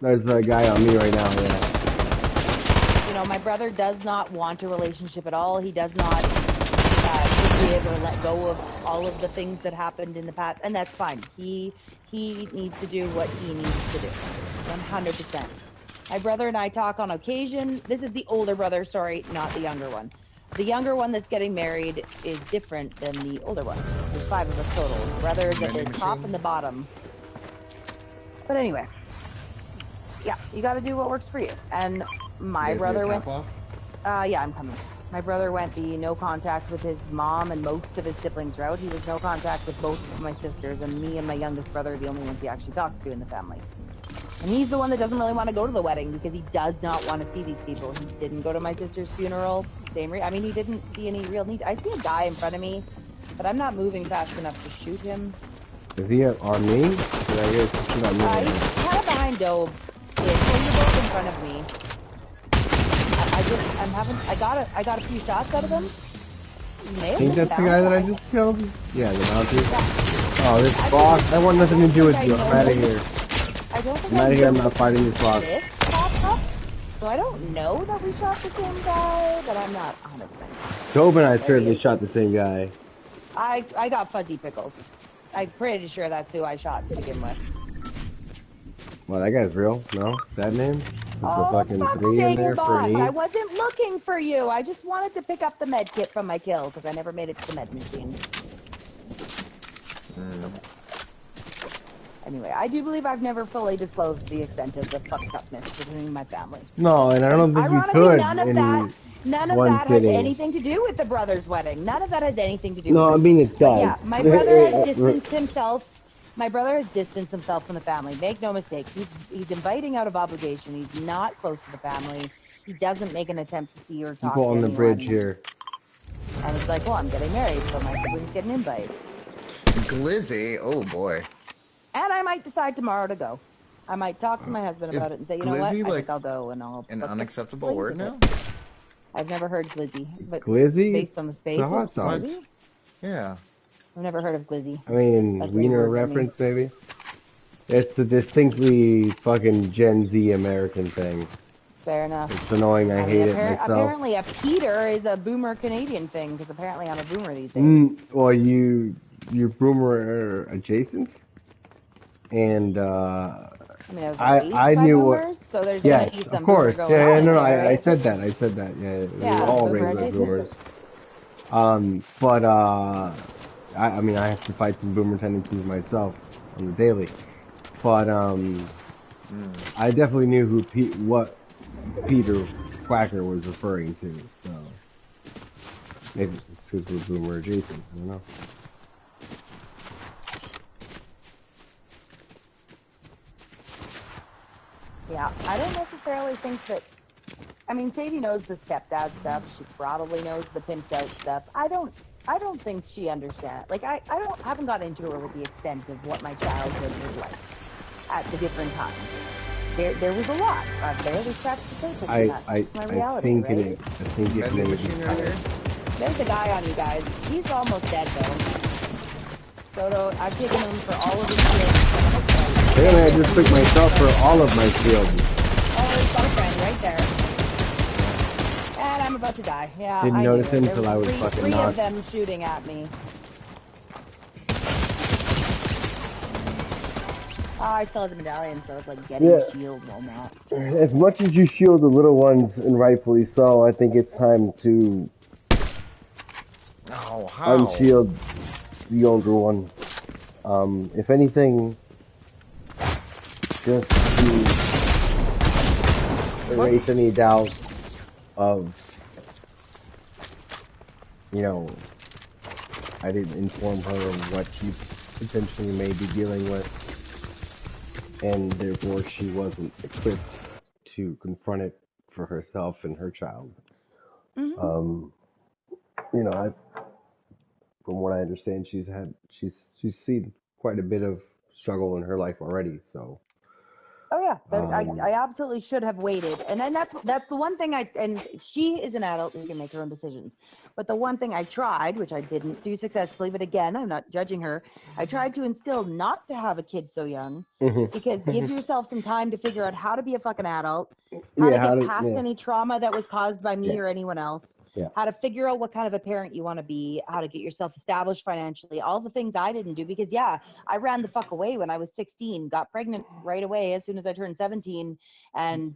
There's a guy on me right now, yeah. You know, my brother does not want a relationship at all. He does not forgive or let go of all of the things that happened in the past, and that's fine. He needs to do what he needs to do. 100%. My brother and I talk on occasion. This is the older brother, sorry, not the younger one. The younger one that's getting married is different than the older one. There's 5 of us total. Brothers at the top and the bottom. But anyway, yeah, you got to do what works for you. And my brother went. Yeah, I'm coming. My brother went the no contact with his mom and most of his siblings route. He was no contact with both of my sisters, and me and my youngest brother are the only ones he actually talks to in the family. And he's the one that doesn't really want to go to the wedding because he does not want to see these people. He didn't go to my sister's funeral. I mean, he didn't see any real need. I see a guy in front of me, but I'm not moving fast enough to shoot him. Is he on me? Did I hear something on me? He's kind of behind Dobe. He's both in front of me. I got a few shots out of him. I think that's the guy that I just killed? Yeah, the bounty. Yeah. Oh, this boss. I want nothing to do with you. I'm out of here. I'm out of here. I'm not fighting this boss. So I don't know that we shot the same guy, but I'm not 100%. Job and I certainly shot the same guy. I got fuzzy pickles. I'm pretty sure that's who I shot to begin with. Well, that guy's real. No? That name? There's a fucking 3 in there for an E? I wasn't looking for you. I just wanted to pick up the med kit from my kill because I never made it to the med machine. Anyway, I do believe I've never fully disclosed the extent of the fucked upness between my family. No, and I don't think you could. None of that has anything to do with the brother's wedding. None of that has anything to do with it. No, I mean it does. Yeah, my brother has distanced himself. My brother has distanced himself from the family. Make no mistake. He's inviting out of obligation. He's not close to the family. He doesn't make an attempt to see or talk to anyone. People on the bridge here. And it's like, well, I'm getting married, so my siblings get an invite. Glizzy? Oh, boy. And I might decide tomorrow to go. I might talk to my husband about it and say, you know what, glizzy, I like, think I'll go and I'll. an book a unacceptable plane word ticket. now? I've never heard glizzy, but Glizzy? based on the It's a spaces, hot dog. glizzy? Yeah. I've never heard of glizzy. I mean, That's a new wiener word for me. reference, maybe? It's a distinctly fucking Gen Z American thing. Fair enough. It's annoying. I hate it myself. Apparently, a Peter is a boomer Canadian thing because apparently I'm a boomer these days. Well, you're boomer adjacent, and I mean, I was I raised by knew boomers, what. so there's Yes, gonna be of some course. boomer going on in No, there, I right? said that. I said that. Yeah, we Yeah, were all boomer raised by adjacent. boomers. But I mean, I have to fight some boomer tendencies myself on the daily. But I definitely knew what Peter Quacker was referring to. So maybe it's because we're boomer adjacent. I don't know. Yeah, I don't necessarily think that. I mean, Sadie knows the stepdad stuff. She probably knows the pimped out stuff. I don't think she understands. Like, I haven't got into her with the extent of what my childhood was like at the different times. There was a lot. I barely scratched the surface. And that's just my reality, think right? I think it Vending may machine be right here. There's a guy on you guys. He's almost dead though. Soto, I've taken him for all of his shields. Apparently, I just took myself for all of my shields. Oh, he's got a friend right there. And I'm about to die. Yeah, Didn't I notice knew it. him There till was I was fucking three of knocked. them shooting at me. Oh, I still have the medallion, so it's like getting a shield while not. As much as you shield the little ones, and rightfully so, I think it's time to Oh, how? unshield the older one. If anything, just to erase any doubts of, you know, I didn't inform her of what she potentially may be dealing with, and therefore she wasn't equipped to confront it for herself and her child. Mm-hmm. You know, from what I understand, she's seen quite a bit of struggle in her life already. So, Oh yeah, I absolutely should have waited, and then that's the one thing and she is an adult who can make her own decisions. But the one thing I tried, which I didn't do successfully, but again, I'm not judging her. I tried to instill not to have a kid so young, because give yourself some time to figure out how to be a fucking adult, how to get past any trauma that was caused by me or anyone else, how to figure out what kind of a parent you want to be, how to get yourself established financially, all the things I didn't do, because I ran the fuck away when I was 16, got pregnant right away as soon as I turned 17, and